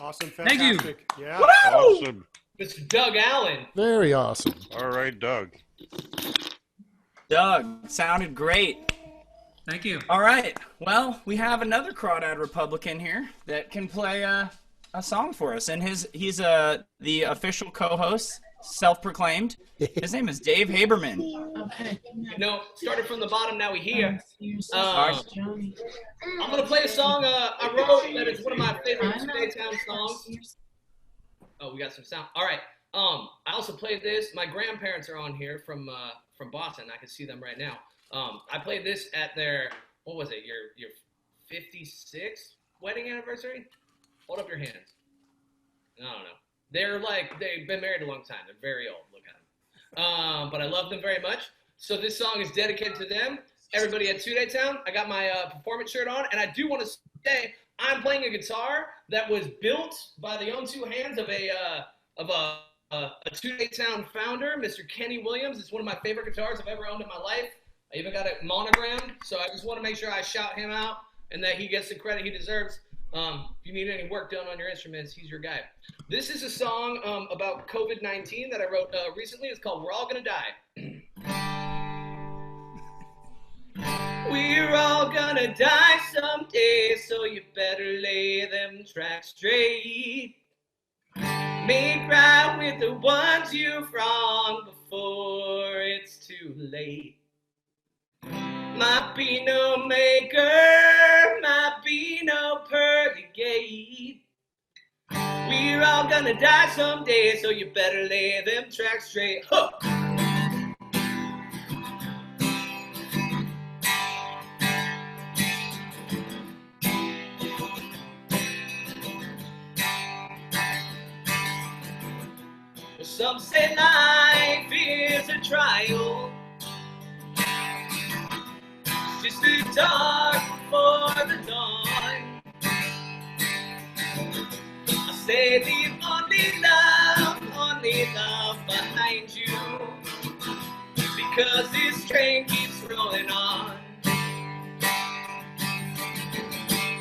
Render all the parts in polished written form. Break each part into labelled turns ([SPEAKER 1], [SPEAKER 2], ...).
[SPEAKER 1] Awesome,
[SPEAKER 2] Thank you.
[SPEAKER 1] fantastic. Yeah.
[SPEAKER 3] Awesome.
[SPEAKER 4] Mr. Doug Allen.
[SPEAKER 5] Very awesome.
[SPEAKER 3] All right, Doug.
[SPEAKER 6] Doug, sounded great.
[SPEAKER 2] Thank you.
[SPEAKER 6] All right. Well, we have another Crawdad Republican here that can play a song for us, and he's the official co-host, self-proclaimed. His name is Dave Haberman.
[SPEAKER 7] Okay.
[SPEAKER 4] You know, started from the bottom, now we here. I'm gonna play a song I wrote that is one of my favorite Two of QuarenTown songs. Oh, we got some sound. All right. I also played this. My grandparents are on here from Boston. I can see them right now. I played this at their, what was it? Your 56th wedding anniversary? Hold up your hands. I don't know. They've been married a long time. They're very old. Look at them. But I love them very much. So this song is dedicated to them. Everybody at Two of QuarenTown. I got my performance shirt on, and I do want to say I'm playing a guitar that was built by the own two hands of a Two of QuarenTown founder, Mr. Kenny Williams. It's one of my favorite guitars I've ever owned in my life. I even got it monogrammed, so I just want to make sure I shout him out and that he gets the credit he deserves. If you need any work done on your instruments, he's your guy. This is a song about COVID-19 that I wrote recently. It's called We're All Gonna Die. We're all gonna die someday, so you better lay them tracks straight. Make right with the ones you've wronged before it's too late. Might be no maker, might be no pearly gate. We're all gonna die someday, so you better lay them tracks straight. Huh. Some say life is a trial, it's just the dark before the dawn. I say leave only love behind you, because this train keeps rolling on.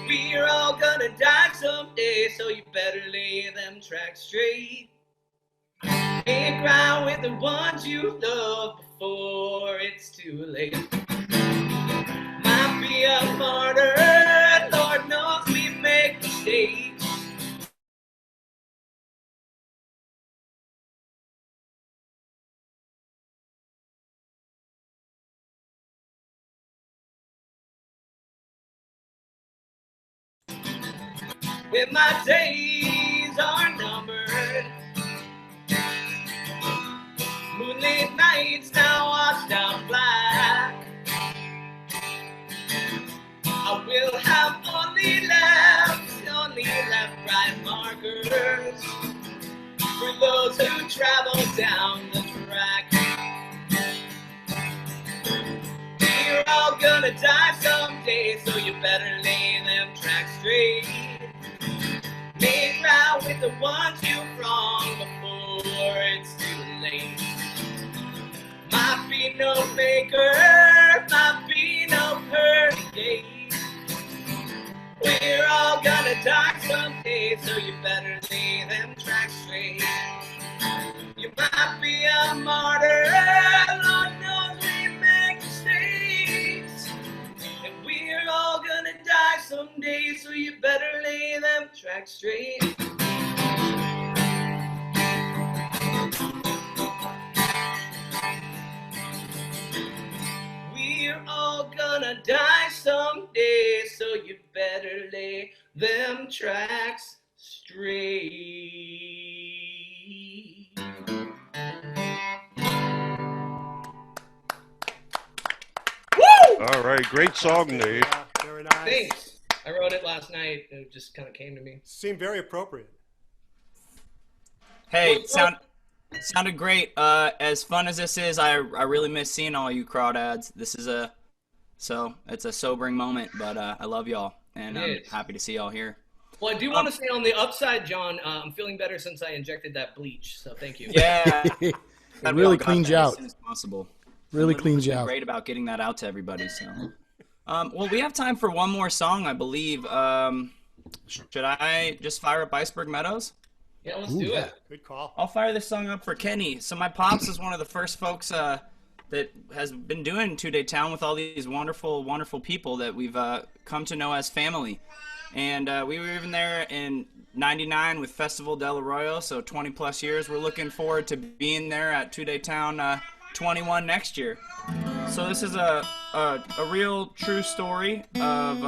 [SPEAKER 4] We're all gonna die someday, so you better lay them tracks straight. Make right with the ones you love before it's too late. Might be a martyr, Lord knows we make mistakes. When my days are numbered, moonlit nights now washed out black, I will have only left bright markers for those who travel down the track. We're all gonna die someday, so you better lay them tracks straight. Make right with the ones you've wronged before it's too late. Might be no maker, might be no perfect day. We're all gonna die someday, so you better lay them tracks straight. You might be a martyr, Lord knows we make mistakes. And we're all gonna die someday, so you better lay them tracks straight. We're all gonna die someday, so you better lay them tracks straight. Woo!
[SPEAKER 3] All right, great song, Nate.
[SPEAKER 1] Yeah, very nice.
[SPEAKER 4] Thanks. I wrote it last night, and it just kind of came to me.
[SPEAKER 1] Seemed very appropriate.
[SPEAKER 6] Hey, sounded great. As fun as this is, I really miss seeing all you crawdads. This is it's a sobering moment, but I love y'all, and I'm happy to see y'all here.
[SPEAKER 4] Well, I do want to say on the upside, John, I'm feeling better since I injected that bleach, so thank you.
[SPEAKER 6] Yeah,
[SPEAKER 5] It really cleans you out.
[SPEAKER 6] as soon as possible.
[SPEAKER 5] Really
[SPEAKER 6] Someone
[SPEAKER 5] cleans
[SPEAKER 6] was
[SPEAKER 5] you out.
[SPEAKER 6] Great about getting that out to everybody. So, well, we have time for one more song, I believe. Should I just fire up Iceberg Meadows?
[SPEAKER 4] Yeah, let's do it.
[SPEAKER 5] Good call.
[SPEAKER 6] I'll fire this song up for Kenny. So my pops is one of the first folks that has been doing Two-Day Town with all these wonderful, wonderful people that we've come to know as family. And we were even there in '99 with Festival del Arroyo, so 20 plus years. We're looking forward to being there at Two-Day Town 21 next year. So this is a real true story of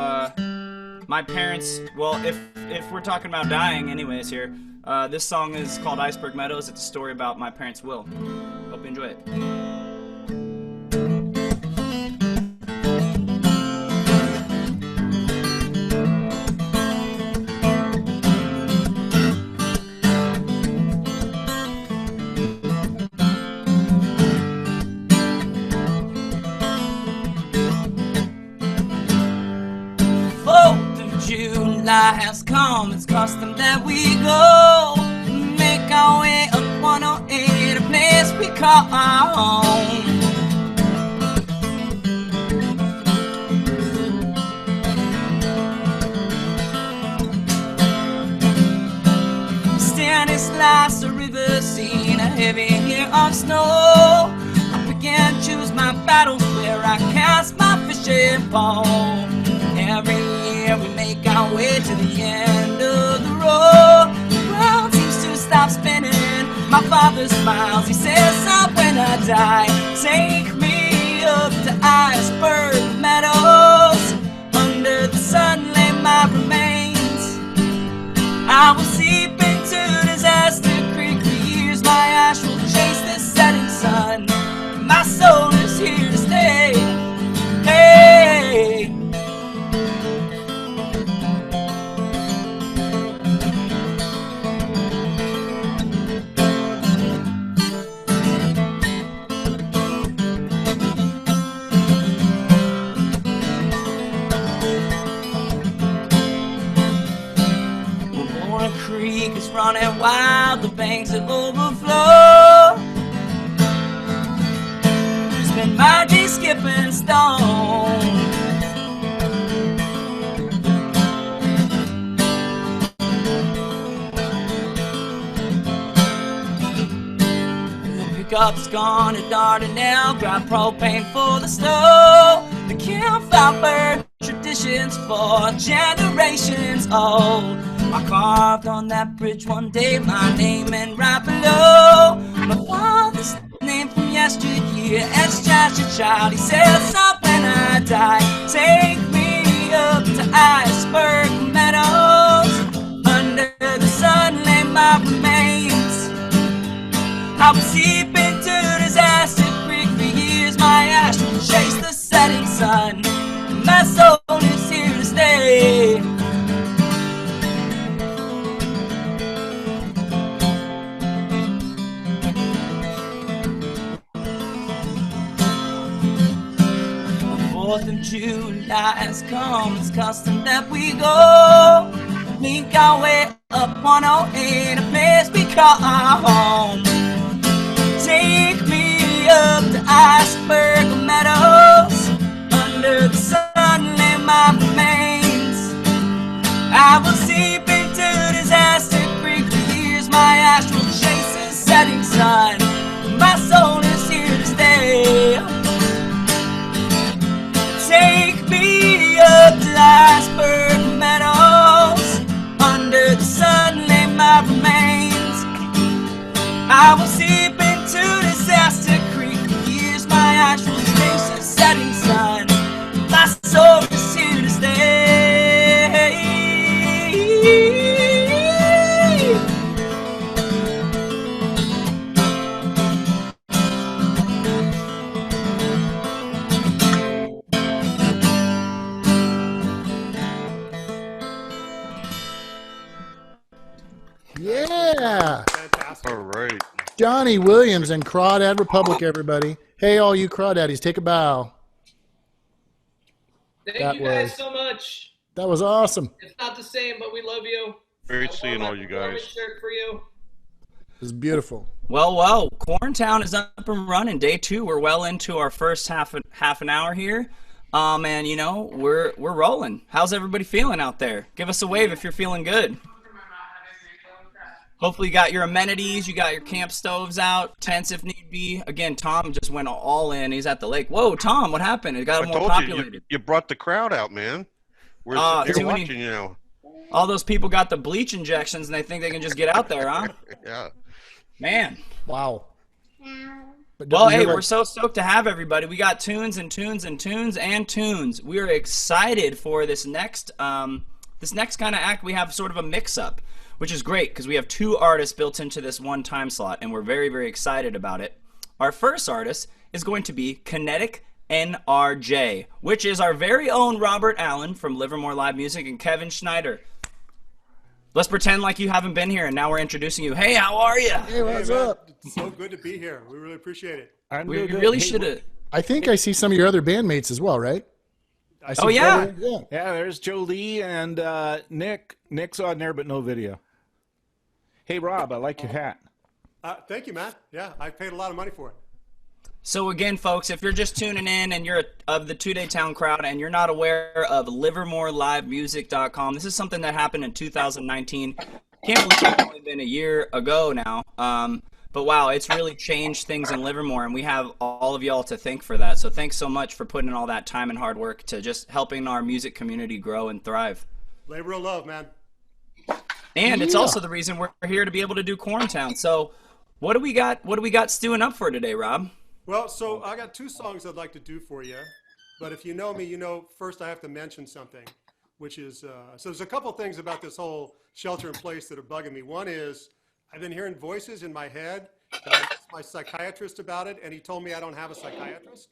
[SPEAKER 6] my parents. Well, if we're talking about dying anyways here, this song is called Iceberg Meadows. It's a story about my parents' will. Hope you enjoy it. July has come, it's custom that we go make our way up 108, a place we call home. Stanislaus, a river scene, a heavy year of snow. I began to choose my battles where I cast my fishing pole. Every year we make our way to the end of the road. The world seems to stop spinning. My father smiles, he says, "Son, when I die, take me up to Iceberg Meadows. Under the sun lay my remains. I will seep into Disaster Creek for years. My ash will chase the setting sun. My soul is here to stay. Hey." Creek is running wild, the banks that overflow. Spend my day skipping stone. The pickup's gone to Dardanelle, grab propane for the snow. The campfire burn traditions for generations old. I carved on that bridge one day my name and right below my father's name from yesteryear. It's just a child. He says, "Son, when I die, take me up to Iceberg Meadows. Under the sun lay my remains. I will seep into Disaster Creek for years. My ash will chase the setting sun. My soul is here to stay." Fourth of July has come, it's custom that we go make our way up 108, a place we call home. Take me up to Iceberg Meadows. Under the sun lay my remains. I will seep into Disaster Creek for years. My ash will chase the setting sun. My soul is here to stay. Take me up to Iceberg Meadows. Under the sun lay my remains. I will seep into Disaster Creek for years. My ash will chase the setting sun. My soul is here to stay.
[SPEAKER 5] Yeah.
[SPEAKER 3] All right.
[SPEAKER 5] Johnny Williams and Crawdad Republic, everybody. Hey, all you Crawdaddies, take a bow.
[SPEAKER 4] Thank
[SPEAKER 5] That
[SPEAKER 4] you guys
[SPEAKER 5] was-
[SPEAKER 4] so much.
[SPEAKER 5] That was awesome.
[SPEAKER 4] It's not the same, but we love you.
[SPEAKER 3] Great seeing all you guys.
[SPEAKER 4] Shirt for you.
[SPEAKER 5] It was beautiful.
[SPEAKER 6] Well, QuarenTown is up and running. Day 2, we're well into our first half an hour here. Man, you know, we're rolling. How's everybody feeling out there? Give us a wave if you're feeling good. Hopefully you got your amenities, you got your camp stoves out, tents if need be. Again, Tom just went all in. He's at the lake. Whoa, Tom, what happened? It got
[SPEAKER 3] I
[SPEAKER 6] more
[SPEAKER 3] told
[SPEAKER 6] populated.
[SPEAKER 3] you brought the crowd out, man. We're sitting
[SPEAKER 6] too
[SPEAKER 3] here
[SPEAKER 6] many-
[SPEAKER 3] watching, you know.
[SPEAKER 6] All those people got the bleach injections and they think they can just get out there, huh?
[SPEAKER 3] Yeah.
[SPEAKER 6] Man.
[SPEAKER 5] Wow. But
[SPEAKER 6] Well,
[SPEAKER 5] you're
[SPEAKER 6] hey,
[SPEAKER 5] right.
[SPEAKER 6] we're so stoked to have everybody. We got tunes and tunes and tunes and tunes. We're excited for this next kind of act. We have sort of a mix-up, which is great because we have 2 artists built into this one time slot, and we're very, very excited about it. Our first artist is going to be Kinetic NRJ, which is our very own Robert Allen from Livermore Live Music and Kevin Schneider. Let's pretend like you haven't been here, and now we're introducing you. Hey, how are you?
[SPEAKER 5] Hey, what's
[SPEAKER 1] man,
[SPEAKER 5] up?
[SPEAKER 1] It's so good to be here. We really appreciate it.
[SPEAKER 6] We really should have.
[SPEAKER 5] I think I see some of your other bandmates as well, right? I see
[SPEAKER 6] Oh, yeah.
[SPEAKER 5] Trevor. Yeah.
[SPEAKER 2] Yeah, there's Jolie and Nick. Nick's on there, but no video. Hey, Rob, I like your hat.
[SPEAKER 1] Thank you, man. Yeah, I paid a lot of money for it.
[SPEAKER 6] So again, folks, if you're just tuning in and you're of the Two Day Town crowd and you're not aware of LivermoreLiveMusic.com, this is something that happened in 2019. Can't believe it's only been a year ago now. But wow, it's really changed things in Livermore, and we have all of y'all to thank for that. So thanks so much for putting in all that time and hard work to just helping our music community grow and thrive.
[SPEAKER 1] Labor of love, man.
[SPEAKER 6] And it's
[SPEAKER 5] Yeah.
[SPEAKER 6] also the reason we're here to be able to do QuarenTown. So what do we got stewing up for today, Rob?
[SPEAKER 1] Well, so I got 2 songs I'd like to do for you. But if you know me, you know first I have to mention something, which is, so there's a couple things about this whole shelter in place that are bugging me. One is I've been hearing voices in my head, and I asked my psychiatrist about it, and he told me I don't have a psychiatrist.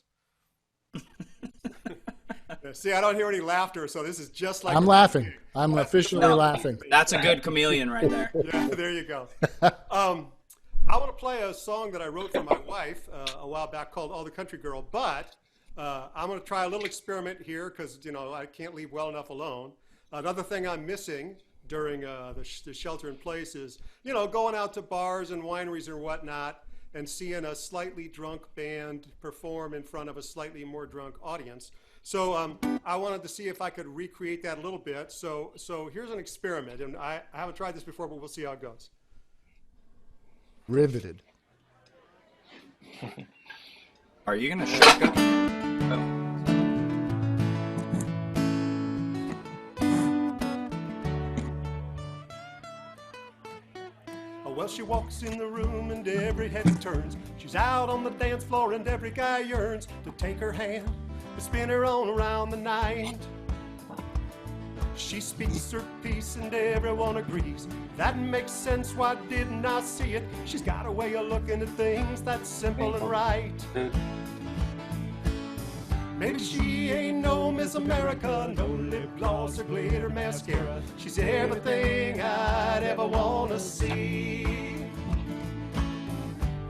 [SPEAKER 1] See, I don't hear any laughter, so this is just like
[SPEAKER 5] I'm laughing. I'm officially laughing.
[SPEAKER 6] That's a good chameleon right there.
[SPEAKER 1] Yeah, there you go. I want to play a song that I wrote for my wife a while back called "All the Country Girl," but I'm going to try a little experiment here because I can't leave well enough alone. Another thing I'm missing during the shelter in place is going out to bars and wineries or whatnot and seeing a slightly drunk band perform in front of a slightly more drunk audience. So I wanted to see if I could recreate that a little bit. So here's an experiment, and I haven't tried this before, but we'll see how it goes.
[SPEAKER 5] Riveted.
[SPEAKER 6] Are you gonna shake up? Oh.
[SPEAKER 1] Oh, well, she walks in the room and every head turns. She's out on the dance floor and every guy yearns to take her hand and spin her on around the night. She speaks her piece and everyone agrees. That makes sense, why didn't I see it? She's got a way of looking at things that's simple and right. Maybe she ain't no Miss America, no lip gloss or glitter mascara. She's everything I'd ever wanna see.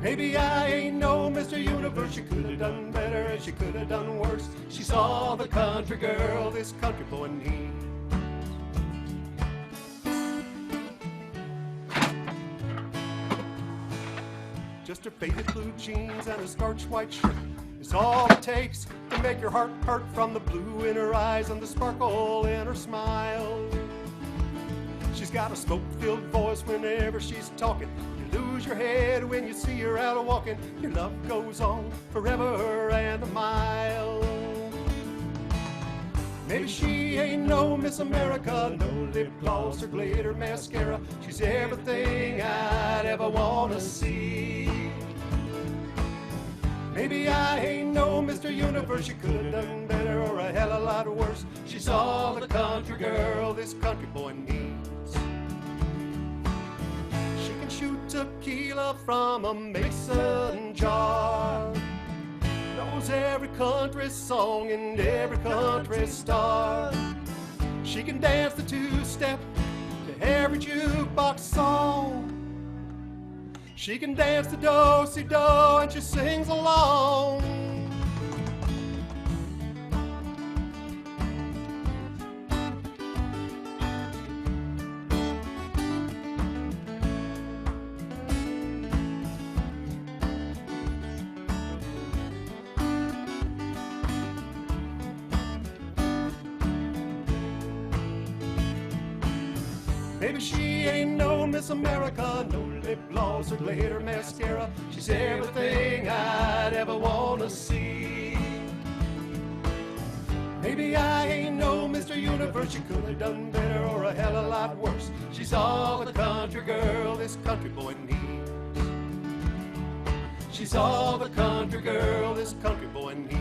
[SPEAKER 1] Maybe I ain't no Mr. Universe. She could have done better and she could have done worse. She saw the country girl this country boy needs. Just her faded blue jeans and a starched white shirt is all it takes to make your heart hurt from the blue in her eyes and the sparkle in her smile. She's got a smoke-filled voice whenever she's talking. You lose your head when you see her out walking. Your love goes on forever and a mile. Maybe she ain't no Miss America, no lip gloss or glitter mascara. She's everything I'd ever wanna see. Maybe I ain't no Mr. Universe. She could have done better or a hell of a lot worse. She's all the country girl this country boy needs. She can shoot tequila from a mason jar. Knows every country song and every country star. She can dance the two-step to every jukebox song. She can dance the do-si-do and she sings along. Maybe she ain't no Miss America, no lip gloss or glitter mascara. She's everything I'd ever want to see. Maybe I ain't no Mr. Universe, she could have done better or a hell of a lot worse. She's all the country girl this country boy needs. She's all the country girl this country boy needs.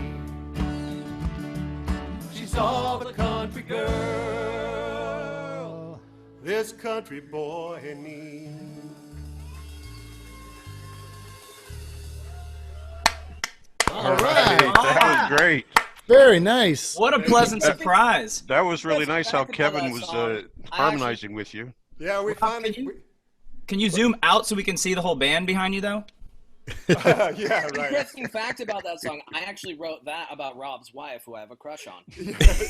[SPEAKER 1] She's all the country girl this country boy needs.
[SPEAKER 5] All right.
[SPEAKER 3] That was great.
[SPEAKER 5] Very nice.
[SPEAKER 6] What a pleasant surprise.
[SPEAKER 3] That was really
[SPEAKER 7] Let's
[SPEAKER 3] nice how
[SPEAKER 7] back about
[SPEAKER 3] Kevin
[SPEAKER 7] that
[SPEAKER 3] was
[SPEAKER 7] song.
[SPEAKER 3] harmonizing with you.
[SPEAKER 1] Yeah, we finally.
[SPEAKER 6] Can you zoom out so we can see the whole band behind you, though?
[SPEAKER 1] Yeah, right.
[SPEAKER 7] Interesting fact about that song, I actually wrote that about Rob's wife, who I have a crush on.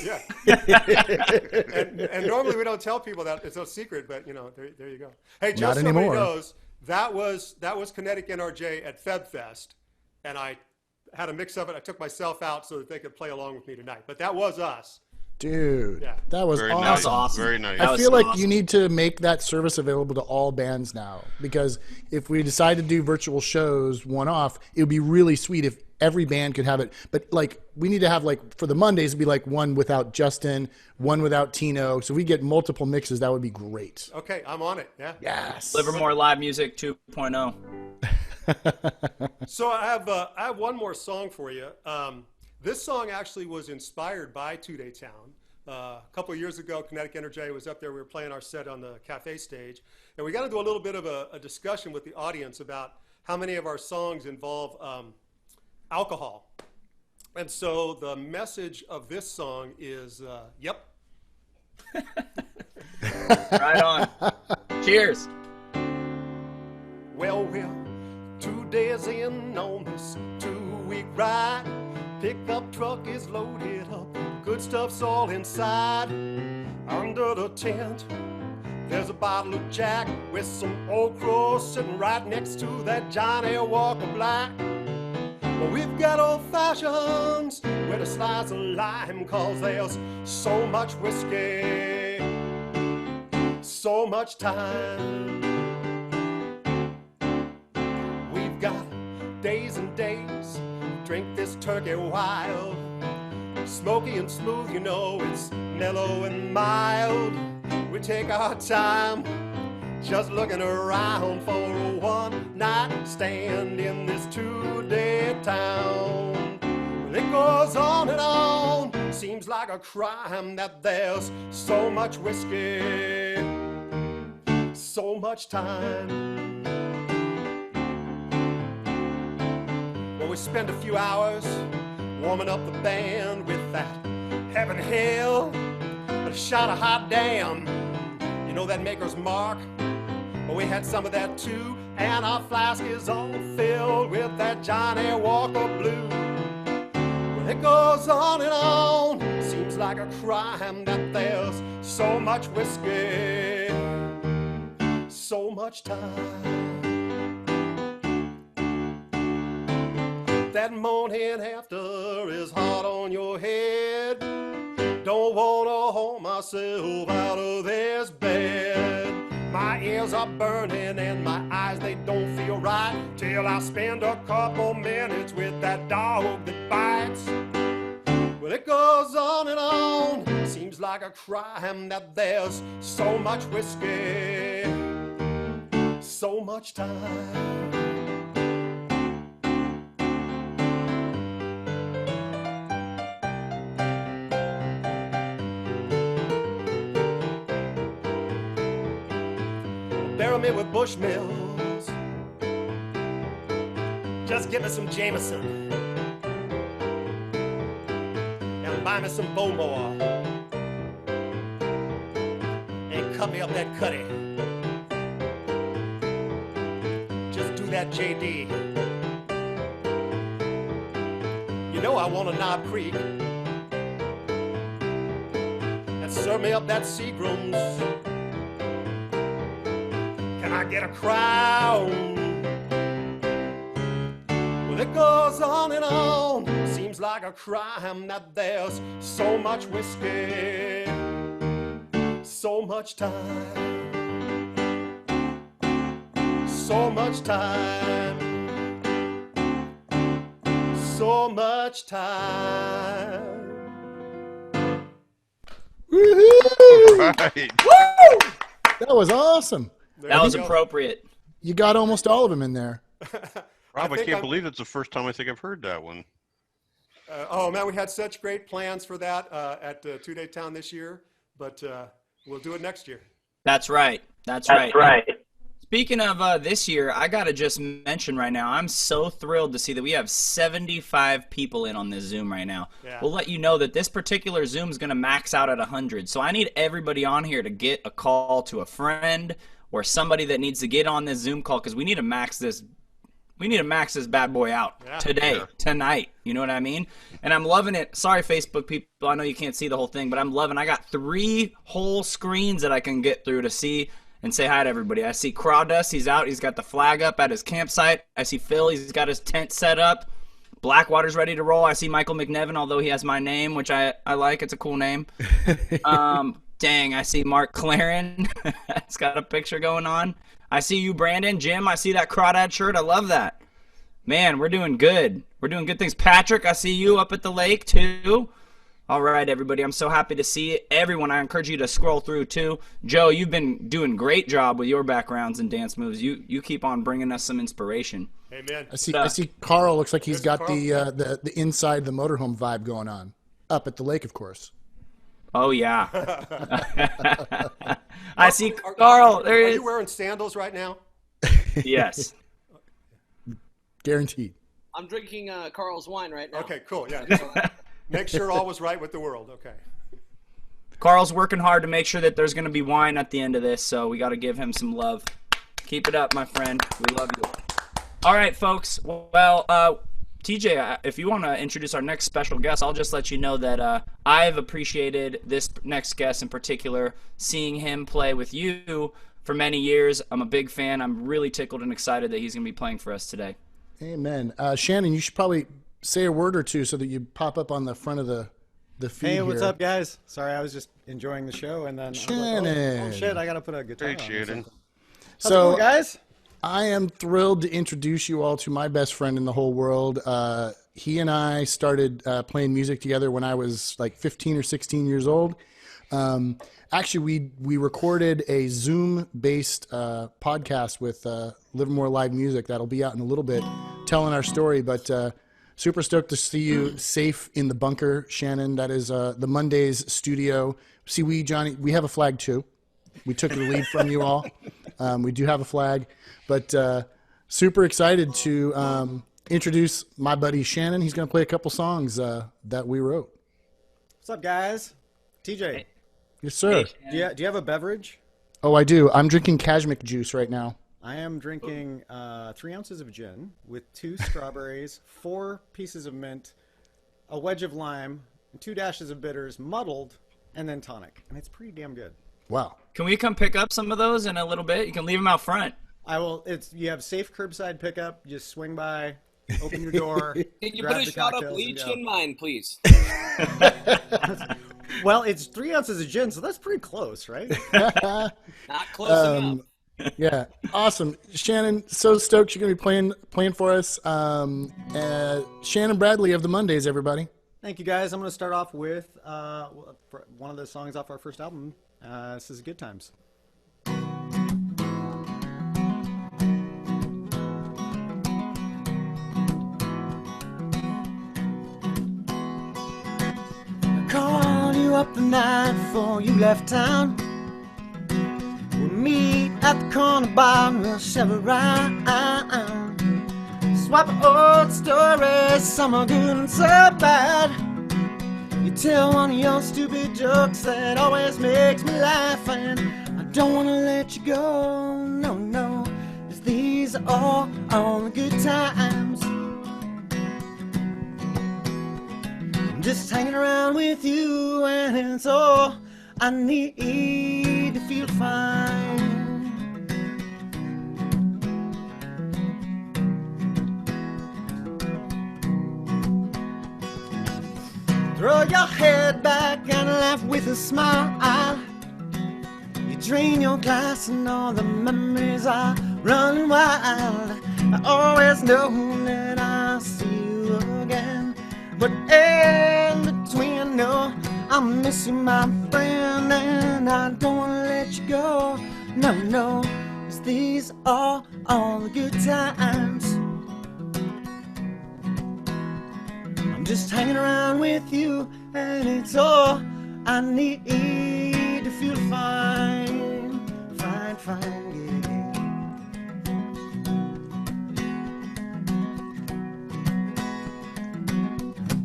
[SPEAKER 1] Yeah. And normally we don't tell people that, it's a secret, but you know, there you go. Hey, just
[SPEAKER 5] Not
[SPEAKER 1] so everybody
[SPEAKER 5] anymore.
[SPEAKER 1] knows, that was Kinetic NRJ at FebFest, and I had a mix of it. I took myself out so that they could play along with me tonight. But that was us.
[SPEAKER 5] Dude,
[SPEAKER 1] Yeah.
[SPEAKER 5] that was
[SPEAKER 3] Very
[SPEAKER 5] awesome.
[SPEAKER 3] nice.
[SPEAKER 6] awesome.
[SPEAKER 3] Very nice.
[SPEAKER 5] I
[SPEAKER 6] was
[SPEAKER 5] feel like
[SPEAKER 6] awesome.
[SPEAKER 5] you need to make that service available to all bands now, because if we decide to do virtual shows one-off, it would be really sweet if every band could have it. But like, we need to have, like, for the Mondays, it'd be like one without Justin, one without Tino. So if we get multiple mixes, that would be great.
[SPEAKER 1] Okay, I'm on it. Yeah.
[SPEAKER 5] Yes.
[SPEAKER 6] Livermore Live Music 2.0.
[SPEAKER 1] So I have one more song for you. This song actually was inspired by Two Day Town. A couple of years ago, Kinetic NRJ was up there. We were playing our set on the cafe stage, and we got into a little bit of a discussion with the audience about how many of our songs involve alcohol. And so the message of this song is, yep.
[SPEAKER 6] Right on. Cheers.
[SPEAKER 1] Well, we're 2 days in on this 2-week ride. Pickup truck is loaded up, good stuff's all inside. Under the tent, there's a bottle of Jack with some Old Crow sitting right next to that Johnny Walker Black. Well, we've got old fashions with a slice of lime, 'cause there's so much whiskey, so much time. We've got days and days, drink this turkey wild. Smoky and smooth, you know, it's mellow and mild. We take our time, just looking around for a one-night stand in this 2-day town. Well, it goes on and on, seems like a crime that there's so much whiskey, so much time. Well, we spend a few hours warming up the band with that Heaven Hell and a shot of Hot Damn. You know that Maker's Mark? Well, we had some of that too, and our flask is all filled with that Johnny Walker Blue. Well, it goes on and on, seems like a crime that there's so much whiskey, so much time. That morning after is hot on your head. Don't wanna haul myself out of this bed. My ears are burning and my eyes, they don't feel right till I spend a couple minutes with that dog that bites. Well, it goes on and on, seems like a crime that there's so much whiskey, so much time. Bury me with Bushmills. Just give me some Jameson. And buy me some Bowmore. And cut me up that cutty. Just do that JD. You know I want a Knob Creek. And serve me up that Seagram's. Can I get a crown? Well, it goes on and on, seems like a crime that there's so much whiskey, so much time. so much time. So much time.
[SPEAKER 5] Woohoo!
[SPEAKER 3] Right.
[SPEAKER 5] That was awesome.
[SPEAKER 1] There
[SPEAKER 6] That
[SPEAKER 1] you
[SPEAKER 6] was
[SPEAKER 1] go.
[SPEAKER 6] appropriate.
[SPEAKER 5] You got almost all of them in there.
[SPEAKER 3] Rob, I
[SPEAKER 1] think
[SPEAKER 3] can't
[SPEAKER 1] I'm-
[SPEAKER 3] believe it's the first time I think I've heard that one.
[SPEAKER 1] Oh man, we had such great plans for that at Two of Town this year, but we'll do it next year.
[SPEAKER 6] That's right. That's right. Speaking of this year, I got to just mention right now, I'm so thrilled to see that we have 75 people in on this Zoom right now.
[SPEAKER 1] Yeah.
[SPEAKER 6] We'll let you know that this particular Zoom is going to max out at 100. So I need everybody on here to get a call to a friend or somebody that needs to get on this Zoom call because we need to max this. We need to max this bad boy out today, tonight. You know what I mean? And I'm loving it. Sorry, Facebook people. I know you can't see the whole thing, but I'm loving I got 3 whole screens that I can get through to see and say hi to everybody. I see Crawdust. He's out. He's got the flag up at his campsite. I see Phil. He's got his tent set up. Blackwater's ready to roll. I see Michael McNevin, although he has my name, which I like. It's a cool name. Dang, I see Mark Claren. It's got a picture going on. I see you, Brandon. Jim, I see that Crawdad shirt. I love that. Man, we're doing good. We're doing good things. Patrick, I see you up at the lake, too. All right, everybody. I'm so happy to see it. Everyone, I encourage you to scroll through, too. Joe, you've been doing a great job with your backgrounds and dance moves. You keep on bringing us some inspiration.
[SPEAKER 1] Amen.
[SPEAKER 5] I see Carl looks like he's
[SPEAKER 1] There's
[SPEAKER 5] got
[SPEAKER 1] Carl.
[SPEAKER 5] the inside the motorhome vibe going on. Up at the lake, of course.
[SPEAKER 6] Oh, yeah. I see Carl. There
[SPEAKER 1] Are
[SPEAKER 6] he
[SPEAKER 1] you
[SPEAKER 6] is.
[SPEAKER 1] wearing sandals right now?
[SPEAKER 6] Yes.
[SPEAKER 5] Guaranteed.
[SPEAKER 7] I'm drinking Carl's wine right now.
[SPEAKER 1] Okay, cool. Yeah. Just make sure all was right with the world. Okay.
[SPEAKER 6] Carl's working hard to make sure that there's going to be wine at the end of this, so we got to give him some love. Keep it up, my friend. We love you. All right, folks. Well, TJ, if you want to introduce our next special guest, I'll just let you know that I've appreciated this next guest in particular, seeing him play with you for many years. I'm a big fan. I'm really tickled and excited that he's going to be playing for us today.
[SPEAKER 5] Amen. Shannon, you should probably say a word or two so that you pop up on the front of the feed
[SPEAKER 8] Hey,
[SPEAKER 5] here.
[SPEAKER 8] what's up, guys? Sorry, I was just enjoying the show, and then I was like,
[SPEAKER 5] Shannon.
[SPEAKER 8] oh shit, I gotta put a guitar
[SPEAKER 3] Hey,
[SPEAKER 8] on. or
[SPEAKER 3] Shannon.
[SPEAKER 8] something. How's it
[SPEAKER 5] So
[SPEAKER 8] going, guys?
[SPEAKER 5] I am thrilled to introduce you all to my best friend in the whole world. He and I started playing music together when I was like 15 or 16 years old. Actually, we recorded a Zoom-based podcast with Livermore Live Music that'll be out in a little bit, telling our story. But super stoked to see you safe in the bunker, Shannon. That is the Mondays studio. See, Johnny, we have a flag too. We took the lead from you all. We do have a flag, but super excited to introduce my buddy Shannon. He's going to play a couple songs that we wrote.
[SPEAKER 8] What's up, guys? TJ,
[SPEAKER 6] Hey.
[SPEAKER 5] Yes, sir.
[SPEAKER 8] do you have a beverage?
[SPEAKER 5] Oh, I do. I'm drinking Kashmir juice right now.
[SPEAKER 8] I am drinking 3 ounces of gin with 2 strawberries, 4 pieces of mint, a wedge of lime, and 2 dashes of bitters, muddled, and then tonic. And it's pretty damn good.
[SPEAKER 5] Wow.
[SPEAKER 6] Can we come pick up some of those in a little bit? You can leave them out front.
[SPEAKER 8] I will. You have safe curbside pickup. You just swing by, open your door.
[SPEAKER 7] Can you
[SPEAKER 8] grab
[SPEAKER 7] put a
[SPEAKER 8] the
[SPEAKER 7] shot of
[SPEAKER 8] cocktails and
[SPEAKER 7] bleach
[SPEAKER 8] go.
[SPEAKER 7] in mine, please?
[SPEAKER 8] Well, it's 3 ounces of gin, so that's pretty close, right?
[SPEAKER 7] Not close enough.
[SPEAKER 5] Yeah, awesome, Shannon. So stoked you're going to be playing for us. Shannon Bradley of the Mondays, everybody.
[SPEAKER 8] Thank you, guys. I'm going to start off with one of the songs off our first album. This is Good Times. I called you up the night before you left town. We'll meet at the corner bar and we'll shove around. Swap old stories, some are good and so bad. You tell one of your stupid jokes that always makes me laugh, and I don't wanna let you go, no, no, 'cause these are all the good times. I'm just hanging around with you, and it's all I need to feel fine. Throw your head back and laugh with a smile. You drain your glass and all the memories are running wild. I always know that I'll see you again. But in between, no, I miss you, my friend, and I don't wanna let you go. No, no, 'cause these are all the good times. I'm just hanging around with you, and it's all I need to feel fine, fine, fine, yeah.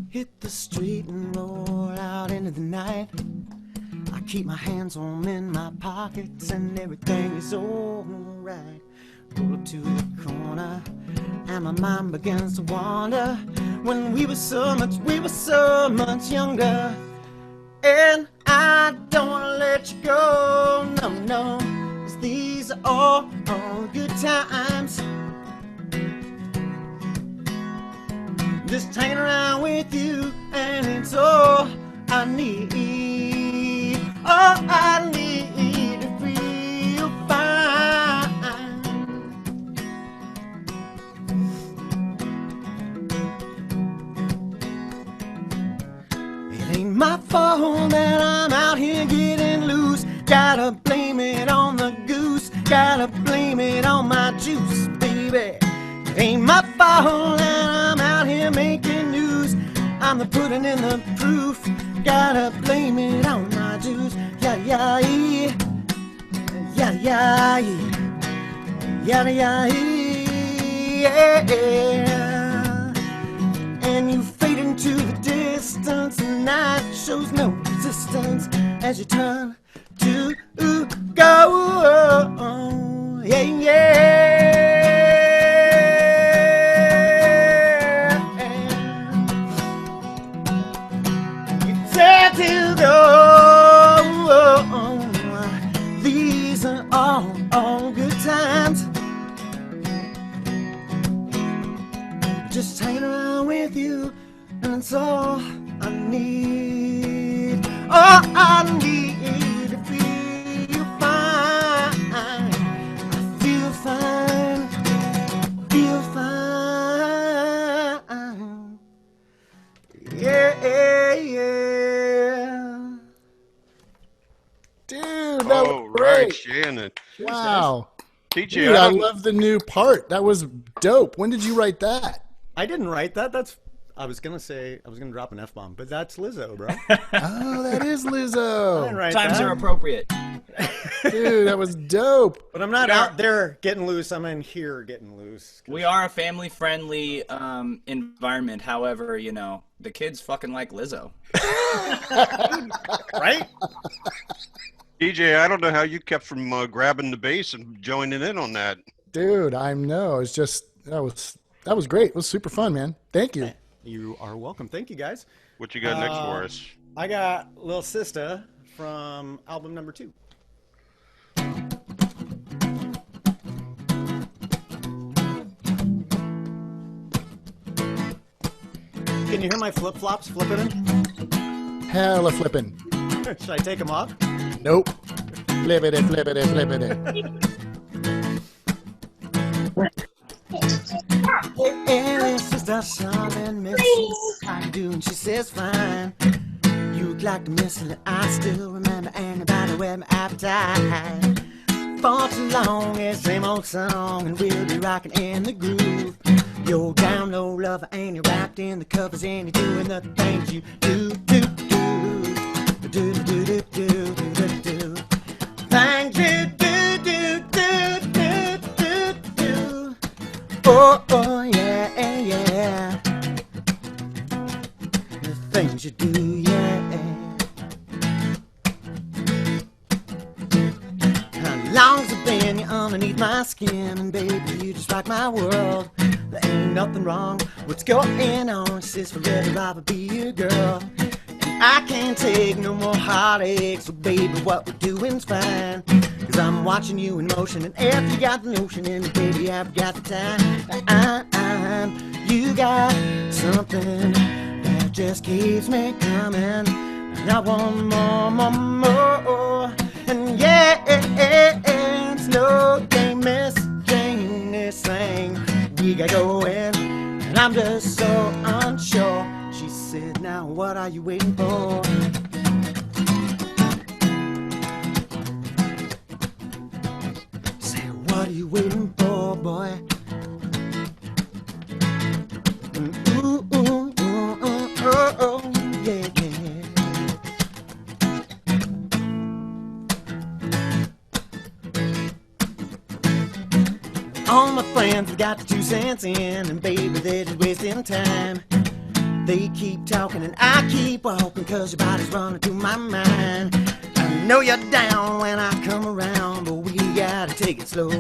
[SPEAKER 8] Hit the street and roll out into the night. I keep my hands on in my pockets and everything is alright. Go to the corner and my mind begins to wander. When we were so much younger. And I don't wanna let you go, no, no, 'cause these are all good times. Just hanging around with you, and it's all I need. All I need to feel fine. It ain't my fault that I'm out here getting loose. Gotta blame it on the goose. Gotta blame it on my juice, baby. It ain't my fault that I'm out here making news. I'm the pudding in the proof. Gotta blame it on my juice. Yeah, yeah, yeah. Yeah, yeah, yeah. Yeah, yeah, yeah. And you fade into the distance, and night shows no resistance as you turn to go. Yeah, yeah. To go. These are all good times. Just hanging around with you, and it's all I need. All I need to feel fine. I feel fine. Feel fine. Yeah, yeah.
[SPEAKER 5] Dude, that was
[SPEAKER 3] Oh,
[SPEAKER 5] great.
[SPEAKER 3] right, Shannon.
[SPEAKER 5] Wow.
[SPEAKER 3] TJ,
[SPEAKER 5] Dude, I
[SPEAKER 3] I don't,
[SPEAKER 5] love the new part. That was dope. When did you write that?
[SPEAKER 9] I didn't write that. I was gonna drop an F-bomb, but that's Lizzo, bro.
[SPEAKER 5] Oh, that is
[SPEAKER 9] I didn't
[SPEAKER 5] Lizzo.
[SPEAKER 9] write
[SPEAKER 6] Times
[SPEAKER 9] that.
[SPEAKER 6] are appropriate.
[SPEAKER 5] Dude, that was dope.
[SPEAKER 9] But I'm not out there getting loose. I'm in here getting loose.
[SPEAKER 6] We are a family-friendly environment. However, you know, the kids fucking like Lizzo.
[SPEAKER 9] Right?
[SPEAKER 3] TJ, I don't know how you kept from grabbing the bass and joining in on that.
[SPEAKER 5] Dude, I know. It's just that was great. It was super fun, man. Thank you.
[SPEAKER 9] You are welcome. Thank you, guys.
[SPEAKER 3] What you got next for us?
[SPEAKER 9] I got Lil Sista from album number 2. Can you hear my flip-flops flipping?
[SPEAKER 5] Hella flipping.
[SPEAKER 9] Should I take them off?
[SPEAKER 5] Nope. Flippity, flippity, flippity.
[SPEAKER 8] And it's just a Charlotte Missy. I do, and she says fine. You look like the missile that I still remember. Anybody with my appetite? For too long, it's same old song, and we'll be rocking in the groove. You're down low lover, and you're wrapped in the covers, and you're doing the things you do. Things you do. Oh, yeah, yeah. The things you do, yeah. How long's it been you're underneath my skin? And baby, you just rock my world. There ain't nothing wrong. What's going on? She says forever I will be your girl. And I can't take no more heartaches. So baby, what we're doing's fine. Cause I'm watching you in motion. And if you got the notion, and baby, I've got the time. You got something that just keeps me coming. And I want more. And yeah, it's no game, Miss Jane. sang, we got going, and I'm just so unsure. She said, now what are you waiting for? Say, what are you waiting for, boy? Ooh, ooh, ooh, ooh, oh, oh, yeah, yeah. All my friends have got the 2 cents in, and baby, they're just wasting time. They keep talking and I keep walking, cause your body's running through my mind. I know you're down when I come around, but we gotta take it slow.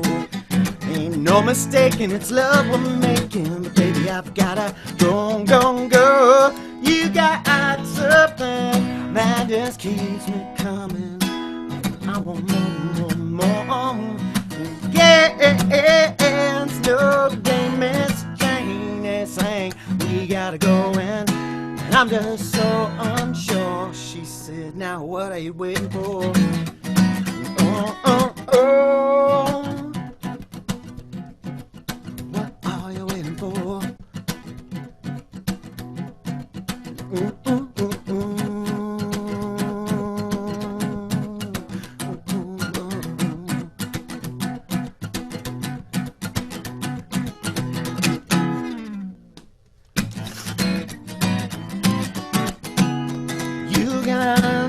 [SPEAKER 8] Ain't no mistaking, it's love we're making, but baby, I've gotta go, go, go. You got something that just keeps me coming. I want more, more, more. Yeah, it's no game, Miss Jane is saying we gotta go in, and I'm just so unsure. She said, now what are you waiting for? Oh, oh, oh. What are you waiting for? Ooh, ooh, ooh, ooh.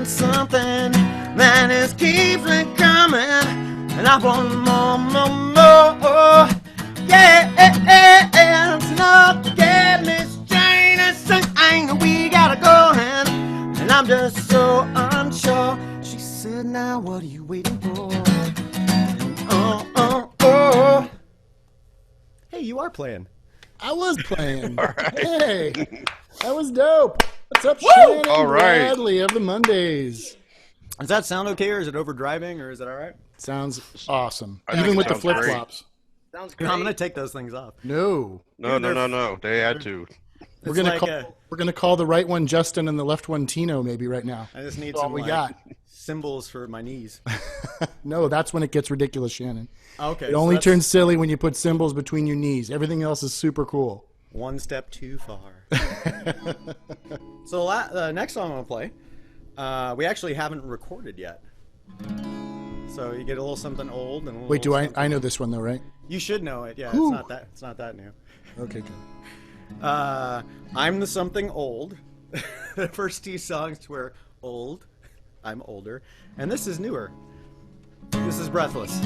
[SPEAKER 8] Something that is keeps me coming, and I want more, more, more. Yeah, it's enough to get Miss Jane and saying we gotta go and I'm just so unsure. She said, now what are you waiting for? Oh, oh, oh.
[SPEAKER 9] Hey, you are playing.
[SPEAKER 5] I was playing.
[SPEAKER 3] All right.
[SPEAKER 5] Hey, that was dope. What's up, Shannon
[SPEAKER 3] All right.
[SPEAKER 5] Bradley of the Mondays?
[SPEAKER 9] Does that sound okay, or is it overdriving, or is it all right?
[SPEAKER 5] Sounds awesome.
[SPEAKER 3] I think
[SPEAKER 5] Even
[SPEAKER 3] it
[SPEAKER 5] with the
[SPEAKER 3] sounds great.
[SPEAKER 5] flip-flops.
[SPEAKER 7] Sounds
[SPEAKER 9] I'm
[SPEAKER 7] great.
[SPEAKER 9] gonna take those things off.
[SPEAKER 5] No.
[SPEAKER 3] No. They had to.
[SPEAKER 5] We're
[SPEAKER 9] It's
[SPEAKER 5] gonna
[SPEAKER 9] like
[SPEAKER 5] we're gonna call the right one Justin and the left one Tino maybe right now.
[SPEAKER 9] I just need
[SPEAKER 5] That's all
[SPEAKER 9] some
[SPEAKER 5] we
[SPEAKER 9] like,
[SPEAKER 5] got.
[SPEAKER 9] symbols for my knees.
[SPEAKER 5] No, that's when it gets ridiculous, Shannon.
[SPEAKER 9] Okay.
[SPEAKER 5] It
[SPEAKER 9] so
[SPEAKER 5] only
[SPEAKER 9] that's
[SPEAKER 5] turns silly when you put symbols between your knees. Everything else is super cool.
[SPEAKER 9] one step too far. So the next song I'm gonna play, we actually haven't recorded yet. So you get a little something old and a little
[SPEAKER 5] Wait, do
[SPEAKER 9] something-
[SPEAKER 5] I know this one though, right?
[SPEAKER 9] You should know it. Yeah,
[SPEAKER 5] Whew.
[SPEAKER 9] it's not that new.
[SPEAKER 5] Okay, good.
[SPEAKER 9] I'm the something old. The first 2 songs were old. I'm older, and this is newer. This is Breathless.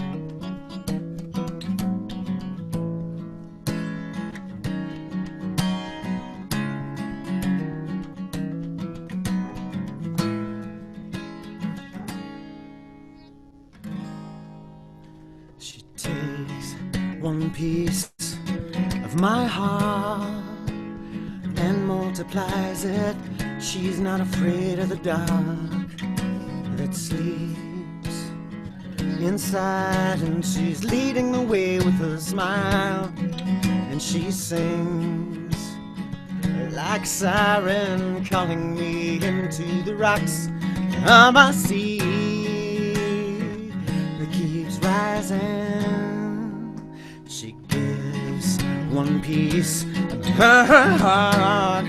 [SPEAKER 9] She takes one piece of my heart and multiplies it. She's not afraid of the dark that sleeps inside, and she's leading the way with a smile, and she sings like a siren calling me into the rocks of a sea that keeps rising. She gives one piece of her heart.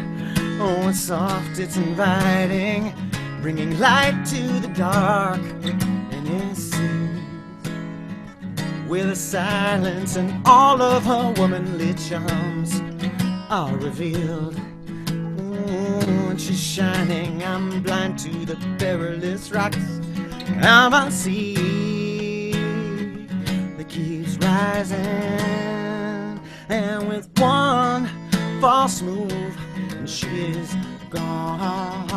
[SPEAKER 9] Oh, it's soft, it's inviting, bringing light to the dark, and it sings with a silence, and all of her womanly charms are revealed. Ooh, and she's shining, I'm blind to the perilous rocks of a sea that keeps rising, and with one false move, and she's gone,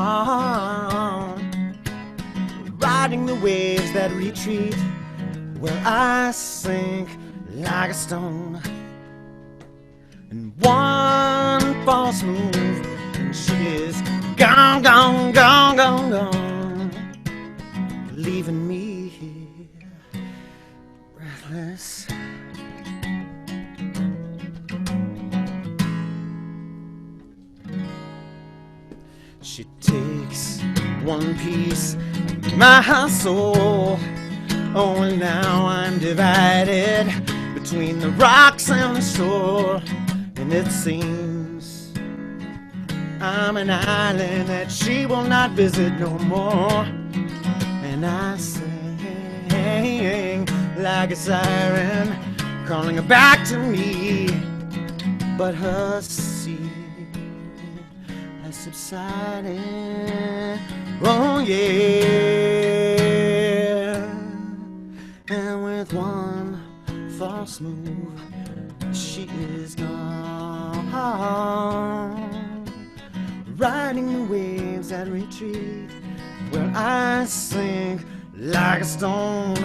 [SPEAKER 9] riding the waves that retreat where I sink like a stone. And one false move, and she's gone, gone, gone, gone, gone, leaving me here breathless. She takes one piece of my soul. Oh, and now I'm divided between the rocks and the shore. And it seems I'm an island that she will not visit no more. And I sing like a siren, calling her back to me. But her sea has subsided. Oh yeah. And with one false move, she is gone, riding the waves that retreat, where I sink like a stone.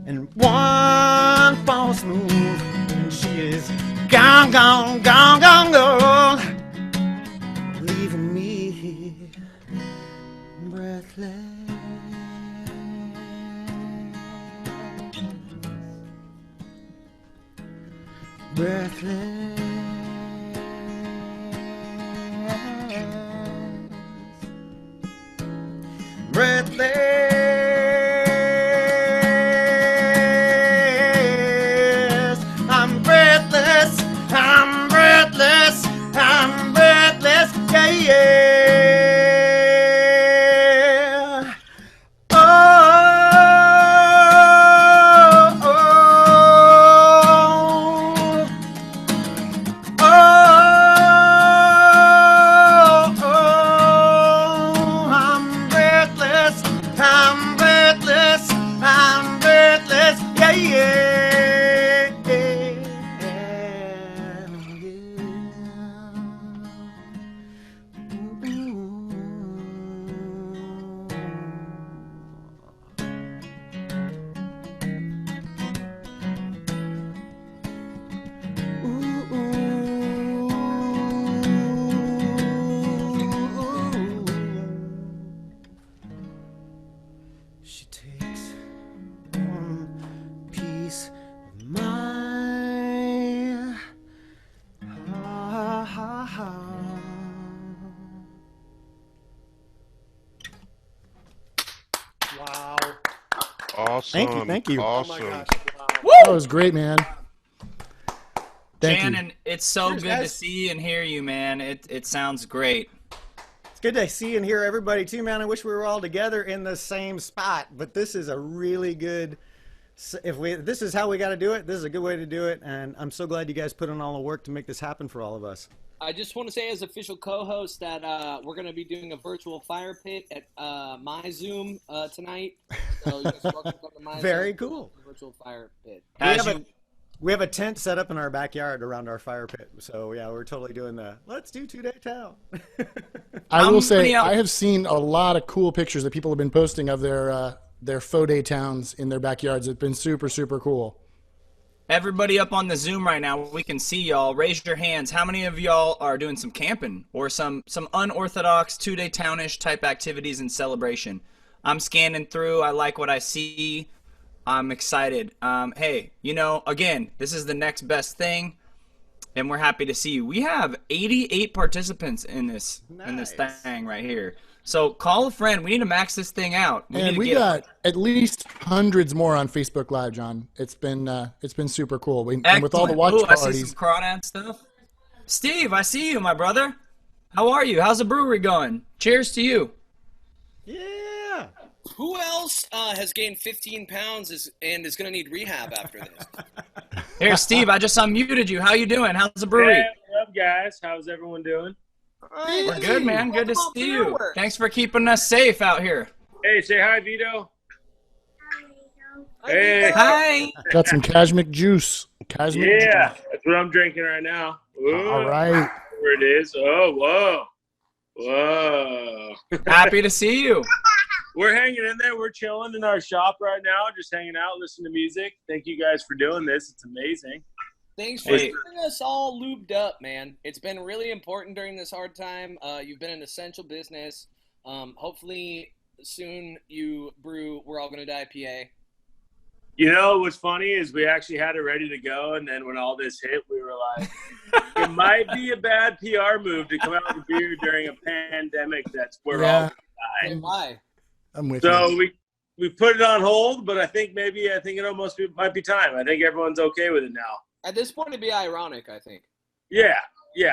[SPEAKER 9] And one false move, and she is gone, gone, gone, gone, gone, leaving me breathless. Breathless. Breathless. I'm breathless. I'm breathless. I'm breathless. Yeah, yeah. Oh, oh, oh, oh, I'm breathless. I'm breathless. I'm breathless. Yeah, yeah. She takes one piece of my heart.
[SPEAKER 1] Wow.
[SPEAKER 3] Awesome.
[SPEAKER 9] Thank you.
[SPEAKER 1] Oh my
[SPEAKER 3] Awesome.
[SPEAKER 1] gosh.
[SPEAKER 5] That was great, man. Thank you.
[SPEAKER 6] Shannon, it's so
[SPEAKER 9] Cheers,
[SPEAKER 6] good to
[SPEAKER 9] guys.
[SPEAKER 6] see and hear you, man. It sounds great.
[SPEAKER 9] It's good to see and hear everybody too, man. I wish we were all together in the same spot, but this is a really good. This is how we got to do it. This is a good way to do it, and I'm so glad you guys put in all the work to make this happen for all of us.
[SPEAKER 7] I just want to say, as official co-host, that we're going to be doing a virtual fire pit at my Zoom tonight. So you guys are welcome to come to my
[SPEAKER 9] Very
[SPEAKER 7] Zoom,
[SPEAKER 9] cool.
[SPEAKER 7] virtual fire pit.
[SPEAKER 9] We have a tent set up in our backyard around our fire pit, so yeah, we're totally doing the let's do 2 Day Town.
[SPEAKER 5] I will say
[SPEAKER 6] many
[SPEAKER 5] I have seen a lot of cool pictures that people have been posting of their faux day towns in their backyards. It's been super, super cool.
[SPEAKER 6] Everybody up on the Zoom right now, we can see y'all. Raise your hands. How many of y'all are doing some camping or some unorthodox 2-day townish type activities and celebration? I'm scanning through. I like what I see. I'm excited. Hey, again, this is the next best thing, and we're happy to see you. We have 88 participants in this thing right here. So call a friend. We need to max this thing out.
[SPEAKER 5] We got at least hundreds more on Facebook Live, John. It's been super cool. And with all the watch
[SPEAKER 6] I see
[SPEAKER 5] parties.
[SPEAKER 6] some crawdad stuff. Steve, I see you, my brother. How are you? How's the brewery going? Cheers to you.
[SPEAKER 9] Yeah.
[SPEAKER 7] Who else has gained 15 pounds and is going to need rehab after this?
[SPEAKER 6] Here, Steve, I just unmuted you. How you doing? How's the brewery?
[SPEAKER 10] Hey, what up, guys? How's everyone doing?
[SPEAKER 6] We're good, man. Good to see you. Thanks for keeping us safe out here.
[SPEAKER 10] Hey, say hi, Vito. Hey.
[SPEAKER 6] Hi.
[SPEAKER 5] Got some Cashmic juice.
[SPEAKER 10] Yeah, that's what I'm drinking right now. Ooh,
[SPEAKER 5] all right.
[SPEAKER 10] Where it is. Oh, whoa. Whoa.
[SPEAKER 6] Happy to see you.
[SPEAKER 10] We're hanging in there. We're chilling in our shop right now, just hanging out, listening to music. Thank you guys for doing this. It's amazing.
[SPEAKER 7] Thanks for keeping us all lubed up, man. It's been really important during this hard time. You've been an essential business. Hopefully soon you brew We're All Gonna Die PA.
[SPEAKER 10] You know, what's funny is we actually had it ready to go, and then when all this hit, we were like, it might be a bad PR move to come out with beer during a pandemic that's We're All Gonna Die.
[SPEAKER 7] Why?
[SPEAKER 5] I'm with
[SPEAKER 10] So
[SPEAKER 5] you.
[SPEAKER 10] we put it on hold, but I think it almost might be time. I think everyone's okay with it now.
[SPEAKER 7] At this point, it'd be ironic, I think.
[SPEAKER 10] Yeah.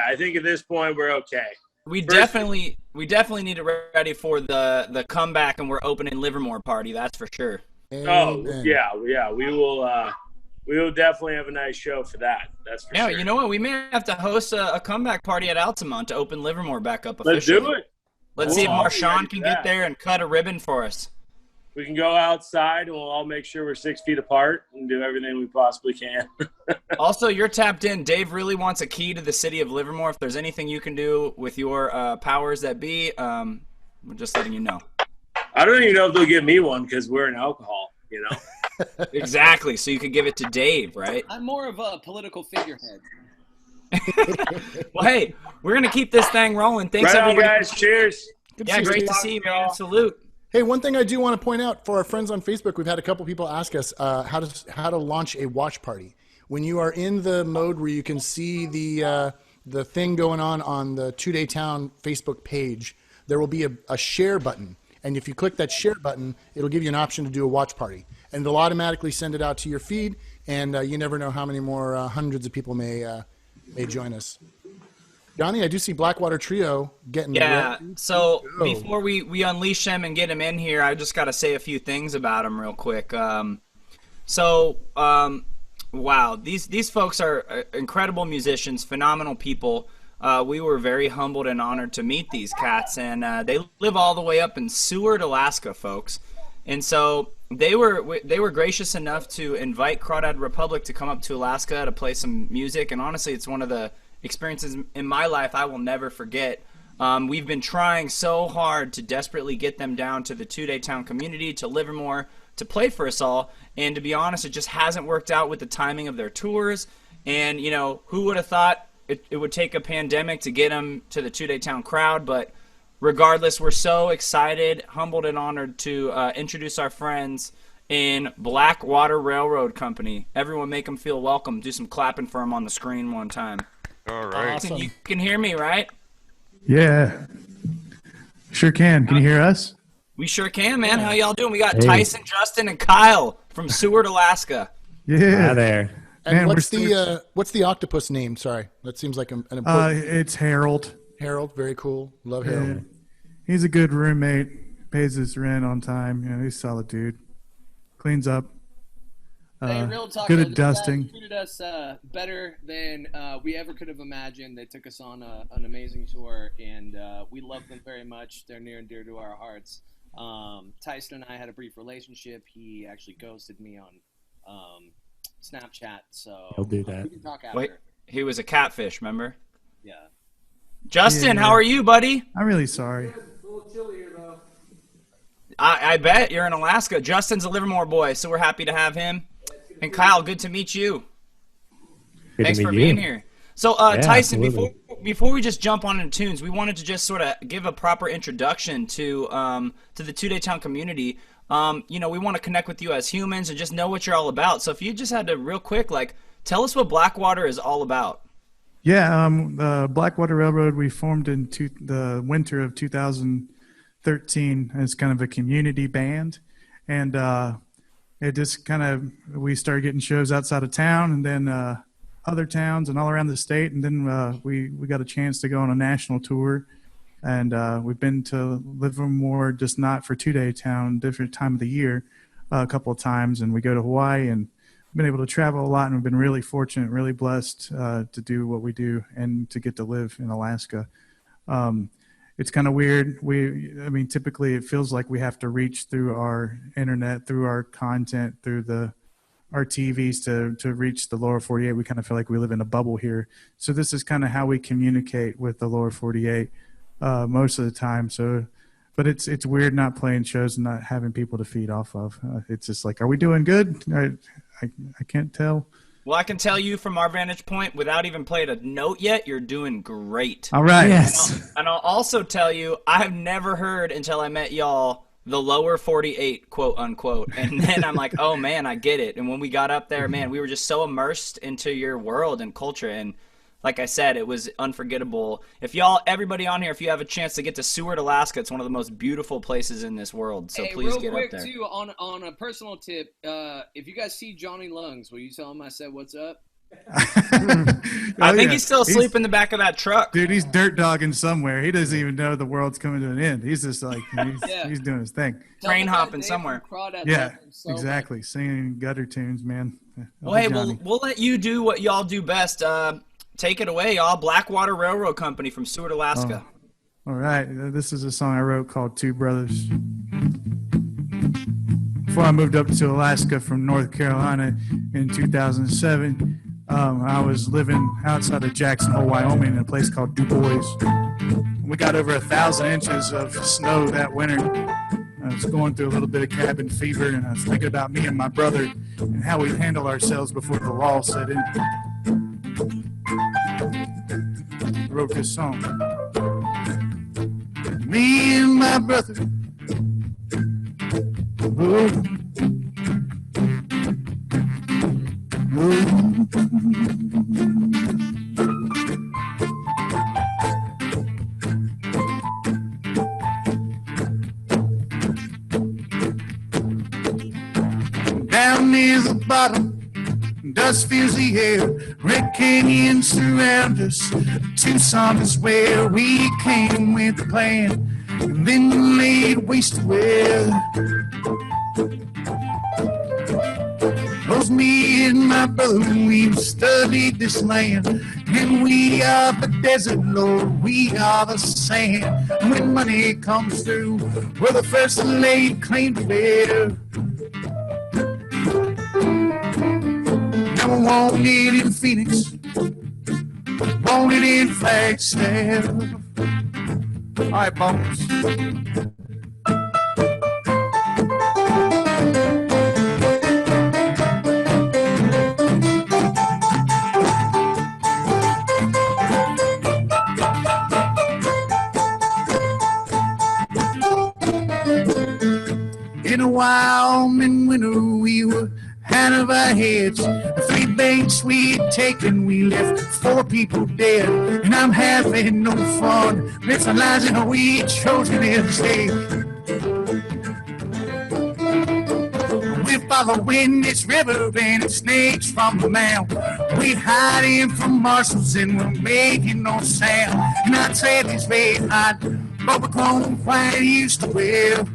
[SPEAKER 10] I think at this point we're okay.
[SPEAKER 6] We definitely need to ready for the comeback, and we're opening Livermore party. That's for sure.
[SPEAKER 10] Oh yeah. We will definitely have a nice show for that. That's for sure.
[SPEAKER 6] Yeah, you know what? We may have to host a comeback party at Altamont to open Livermore back up officially.
[SPEAKER 10] Let's do it.
[SPEAKER 6] Let's see if Marshawn can get there and cut a ribbon for us.
[SPEAKER 10] We can go outside and we'll all make sure we're 6 feet apart and do everything we possibly can.
[SPEAKER 6] Also, you're tapped in. Dave really wants a key to the city of Livermore. If there's anything you can do with your powers that be, we're just letting you know.
[SPEAKER 10] I don't even know if they'll give me one because we're in alcohol, you know?
[SPEAKER 6] Exactly. So you could give it to Dave, right?
[SPEAKER 7] I'm more of a political figurehead.
[SPEAKER 6] Well, hey, we're going to keep this thing rolling. Thanks,
[SPEAKER 10] right on,
[SPEAKER 6] everybody.
[SPEAKER 10] guys. Cheers.
[SPEAKER 6] Great to see you, man. Salute.
[SPEAKER 5] Hey, one thing I do want to point out for our friends on Facebook, we've had a couple people ask us how to launch a watch party. When you are in the mode where you can see the thing going on the 2 Town Facebook page, there will be a share button. And if you click that share button, it'll give you an option to do a watch party. And it'll automatically send it out to your feed, and you never know how many more hundreds of people may join us. Johnny, I do see Blackwater Trio getting ready.
[SPEAKER 6] So before we unleash them and get them in here, I just got to say a few things about them real quick. Wow, these folks are incredible musicians, phenomenal people. We were very humbled and honored to meet these cats, and they live all the way up in Seward, Alaska, folks. And so they were gracious enough to invite Crawdad Republic to come up to Alaska to play some music, and honestly, it's one of the experiences in my life I will never forget. We've been trying so hard to desperately get them down to the 2 Town community, to Livermore, to play for us all, and to be honest, it just hasn't worked out with the timing of their tours. And you know, who would have thought it would take a pandemic to get them to the 2 Town crowd? But regardless, we're so excited, humbled, and honored to introduce our friends in Blackwater Railroad Company. Everyone make them feel welcome. Do some clapping for them on the screen one time.
[SPEAKER 3] All right.
[SPEAKER 6] Awesome. You can hear me, right?
[SPEAKER 11] Yeah. Sure can. Can you hear us?
[SPEAKER 6] We sure can, man. How y'all doing? We got Tyson, Justin, and Kyle from Seward, Alaska.
[SPEAKER 11] Yeah.
[SPEAKER 12] Hi there.
[SPEAKER 5] And
[SPEAKER 11] Man,
[SPEAKER 5] what's the octopus name? Sorry, that seems like an important.
[SPEAKER 11] It's Harold.
[SPEAKER 5] Harold, very cool. Love Harold.
[SPEAKER 11] Yeah. He's a good roommate. Pays his rent on time. You know, he's a solid dude. Cleans up.
[SPEAKER 7] Hey, real talk,
[SPEAKER 11] good
[SPEAKER 7] though,
[SPEAKER 11] at dusting.
[SPEAKER 7] They treated us better than we ever could have imagined. They took us on an amazing tour, and we love them very much. They're near and dear to our hearts. Tyson and I had a brief relationship. He actually ghosted me on Snapchat, so
[SPEAKER 12] He'll do that.
[SPEAKER 7] we can talk after.
[SPEAKER 6] Wait, he was a catfish, remember?
[SPEAKER 7] Yeah.
[SPEAKER 6] Justin,
[SPEAKER 11] Yeah.
[SPEAKER 6] how are you, buddy?
[SPEAKER 11] I'm really sorry.
[SPEAKER 8] It's a little chilly here, though.
[SPEAKER 6] I bet you're in Alaska. Justin's a Livermore boy, so we're happy to have him. And Kyle, good to meet you.
[SPEAKER 12] Good
[SPEAKER 6] Thanks
[SPEAKER 12] to
[SPEAKER 6] for
[SPEAKER 12] meet
[SPEAKER 6] being
[SPEAKER 12] you.
[SPEAKER 6] here. So,
[SPEAKER 12] Yeah,
[SPEAKER 6] Tyson,
[SPEAKER 12] absolutely.
[SPEAKER 6] before we just jump on into tunes, we wanted to just sort of give a proper introduction to the 2 Town community. You know, we want to connect with you as humans and just know what you're all about. So, if you just had to real quick, tell us what Blackwater is all about.
[SPEAKER 11] Yeah, the Blackwater Railroad, we formed in the winter of 2013 as kind of a community band. And it just kind of, we started getting shows outside of town and then other towns and all around the state. And then we got a chance to go on a national tour. And we've been to Livermore, just not for 2 Town, different time of the year, a couple of times. And we go to Hawaii, and we've been able to travel a lot, and we've been really fortunate, really blessed to do what we do and to get to live in Alaska. It's kind of weird. I mean, typically it feels like we have to reach through our internet, through our content, through our TVs to reach the lower 48. We kind of feel like we live in a bubble here. So this is kind of how we communicate with the lower 48 most of the time. So, but it's weird not playing shows and not having people to feed off of. It's just like, are we doing good? I can't tell.
[SPEAKER 6] Well, I can tell you from our vantage point, without even playing a note yet, you're doing great.
[SPEAKER 11] All right.
[SPEAKER 12] Yes.
[SPEAKER 6] And I'll also tell you, I've never heard until I met y'all the lower 48, quote unquote. And then I'm like, oh man, I get it. And when we got up there, man, we were just so immersed into your world and culture. And like I said, it was unforgettable. If everybody on here, if you have a chance to get to Seward, Alaska, it's one of the most beautiful places in this world. So please
[SPEAKER 7] real
[SPEAKER 6] get
[SPEAKER 7] quick,
[SPEAKER 6] up there.
[SPEAKER 7] too, on a personal tip, if you guys see Johnny Lungs, will you tell him I said what's up?
[SPEAKER 6] I think he's still asleep in the back of that truck.
[SPEAKER 11] Dude, he's dirt dogging somewhere. He doesn't even know the world's coming to an end. He's just like, he's doing his thing.
[SPEAKER 6] Train hopping somewhere.
[SPEAKER 11] Yeah, exactly. Singing gutter tunes, man.
[SPEAKER 6] Well, hey, we'll let you do what y'all do best. Take it away, y'all. Blackwater Railroad Company from Seward, Alaska.
[SPEAKER 11] Oh. All right. This is a song I wrote called Two Brothers. Before I moved up to Alaska from North Carolina in 2007, I was living outside of Jackson Hole, Wyoming, in a place called Du Bois. We got over 1,000 inches of snow that winter. I was going through a little bit of cabin fever, and I was thinking about me and my brother and how we'd handle ourselves before the law set in. I wrote this song. Me and my brother. Oh. Down near the bottom, dust fills the air. Red canyons surround us. Tucson is where we came with a plan, and then laid waste to where. Cause me and my brother, we've studied this land, and we are the desert, Lord, we are the sand. And when money comes through, we're the first to lay claim to bear. Now I want it in Phoenix, want it in Flagstaff. All right, bones. In a Wyoming winter, we were out of our heads. The 3 banks we'd taken, we left 4 people dead. And I'm having no fun realizing how we chosen instead. We're following this river and it snakes from the mouth. We're hiding from marshals and we're making no sound. And I'd say it's very hot, but we're grown quite used to it.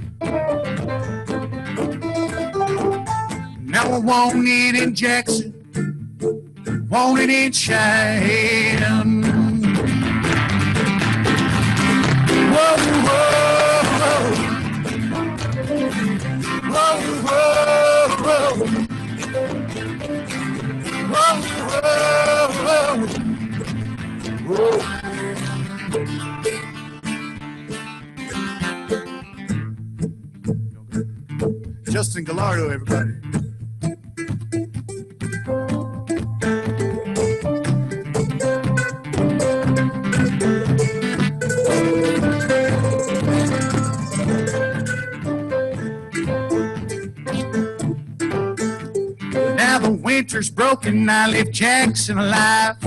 [SPEAKER 11] Now I want it in Jackson, want it in Cheyenne. Whoa, whoa, whoa, whoa, whoa, whoa, whoa. Justin Gallardo, everybody. Now the winter's broken, I left Jackson alive.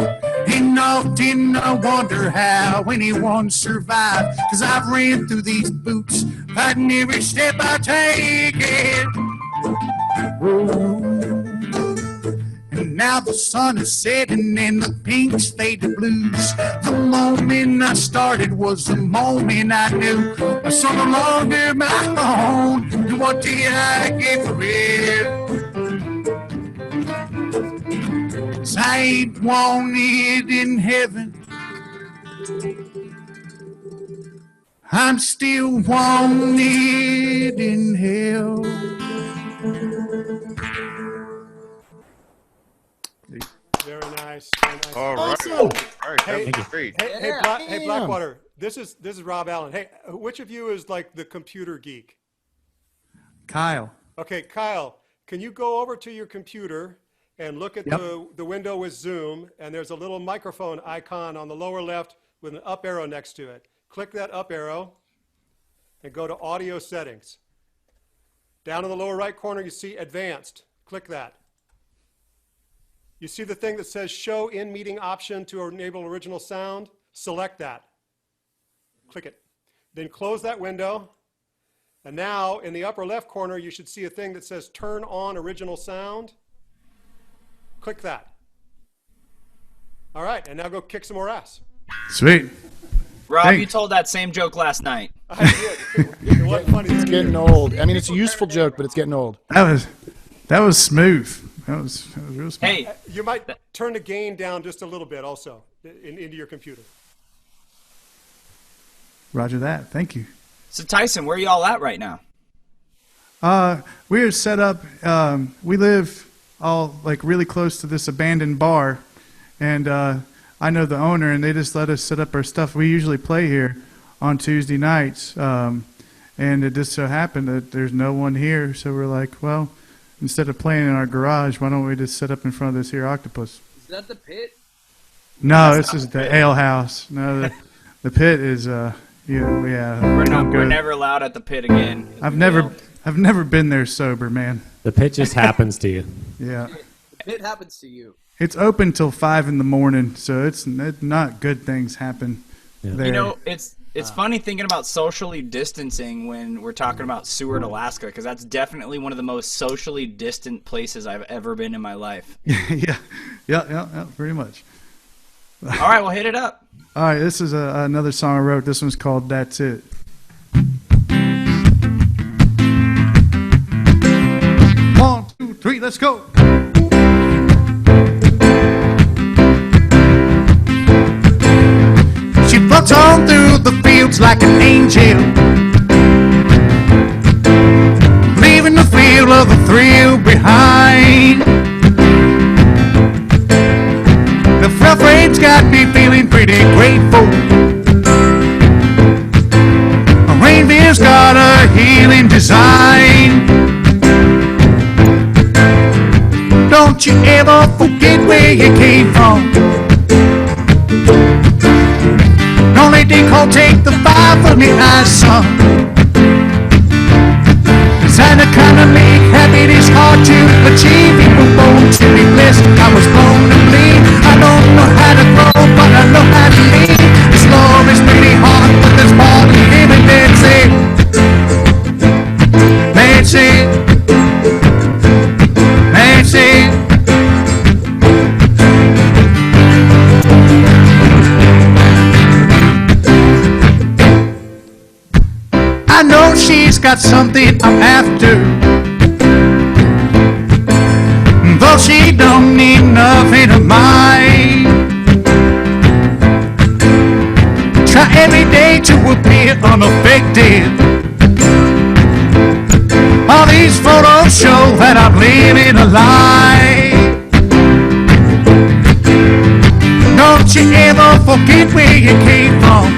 [SPEAKER 11] And often I wonder how anyone survived. Cause I've ran through these boots, fighting every step I take it. And now the sun is setting and the pinks fade to blues. The moment I started was the moment I knew I was no longer my own. And what did I get for it? 'Cause I ain't wanted in heaven, I'm still wanted in hell.
[SPEAKER 1] Very nice. Very nice.
[SPEAKER 3] All right.
[SPEAKER 5] Awesome.
[SPEAKER 3] All right.
[SPEAKER 1] Hey,
[SPEAKER 3] That was great.
[SPEAKER 1] Hey, Blackwater. This is Rob Allen. Hey, which of you is like the computer geek?
[SPEAKER 11] Kyle.
[SPEAKER 1] Okay, Kyle, can you go over to your computer and look at the window with Zoom, and there's a little microphone icon on the lower left with an up arrow next to it. Click that up arrow and go to audio settings. Down in the lower right corner, you see advanced. Click that. You see the thing that says show in meeting option to enable original sound? Select that. Click it. Then close that window. And now in the upper left corner, you should see a thing that says turn on original sound. Click that. All right, and now go kick some more ass.
[SPEAKER 11] Sweet.
[SPEAKER 6] Rob,
[SPEAKER 11] Thanks.
[SPEAKER 6] you told that same joke last night.
[SPEAKER 1] I did. It wasn't funny.
[SPEAKER 5] It's getting old. I mean, it's a useful joke, but it's getting old.
[SPEAKER 11] That was smooth. That was real smooth.
[SPEAKER 6] Hey,
[SPEAKER 1] You might turn the gain down just a little bit also into your computer.
[SPEAKER 11] Roger that. Thank you.
[SPEAKER 6] so Tyson, where are y'all at right now?
[SPEAKER 11] We're set up. We live all like really close to this abandoned bar, and I know the owner, and they just let us set up our stuff. We usually play here on Tuesday nights, and it just so happened that there's no one here, so we're like, well, instead of playing in our garage, why don't we just set up in front of this here octopus?
[SPEAKER 7] Is that the pit?
[SPEAKER 11] No, this is the ale house. No, the pit is
[SPEAKER 6] We're never allowed at the pit again.
[SPEAKER 11] I've never been there sober, man.
[SPEAKER 12] The pit just happens to you.
[SPEAKER 11] Yeah.
[SPEAKER 7] The pit happens to you.
[SPEAKER 11] It's open till 5 a.m, so it's not good things happen there.
[SPEAKER 6] You know, it's funny thinking about socially distancing when we're talking about Seward, Alaska, because that's definitely one of the most socially distant places I've ever been in my life.
[SPEAKER 11] yeah, pretty much.
[SPEAKER 6] All right, well, hit it up.
[SPEAKER 11] All right, this is another song I wrote. This one's called That's It. 1, 2, 3, let's go. She floats on through the fields like an angel, leaving the feel of the thrill behind. The rough rain's got me feeling pretty grateful. A reindeer's got a healing design. Don't you ever forget where you came from. Don't let they call take the fire from your eyes, son. Cause the kind of make habit is hard to achieve. You were born to be blessed, I was born to bleed. I don't know how to grow, but I know how to lead. This love is pretty hard, but there's part of living. That's it. That's it. That's it. I know she's got something I'm after, though she don't need nothing of mine. Try every day to appear unaffected. All these photos show that I'm living a lie. Don't you ever forget where you came from.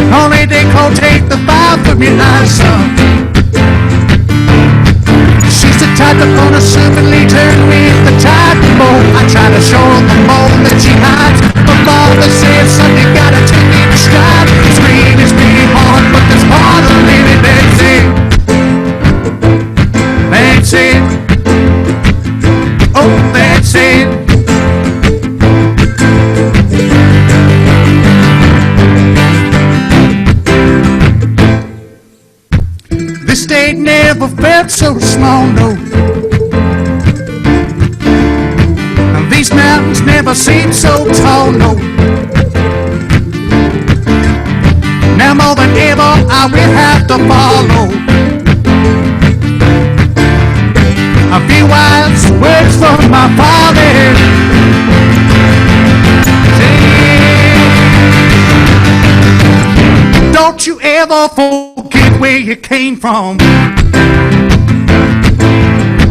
[SPEAKER 11] Only they call take the fire from your eyes, son. She's the type that wanna suddenly turn with the tide. The more I try to show her, the more that she hides. The more that says, son, you gotta take it in stride. It's really hard, but there's part of living. That's it. That's it. Oh, that's it. This state never felt so small, no. And these mountains never seemed so tall, no. Now more than ever I will have to follow a few wise words from my father. Don't you ever forget where you came from,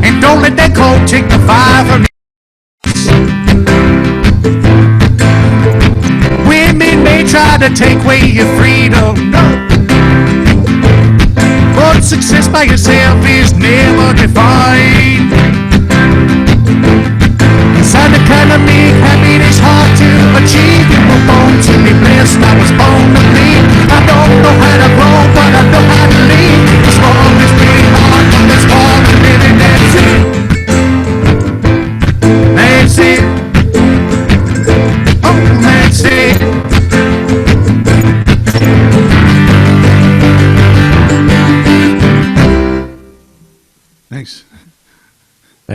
[SPEAKER 11] and don't let that cold take the fire from you. Women may try to take away your freedom, but success by yourself is never defined. Inside the kind of me, happiness hard to achieve. You were born to be blessed, I was born to bleed. I don't know how to grow, but I know how to lead. This world is pretty hard, but there's more to living. That's it.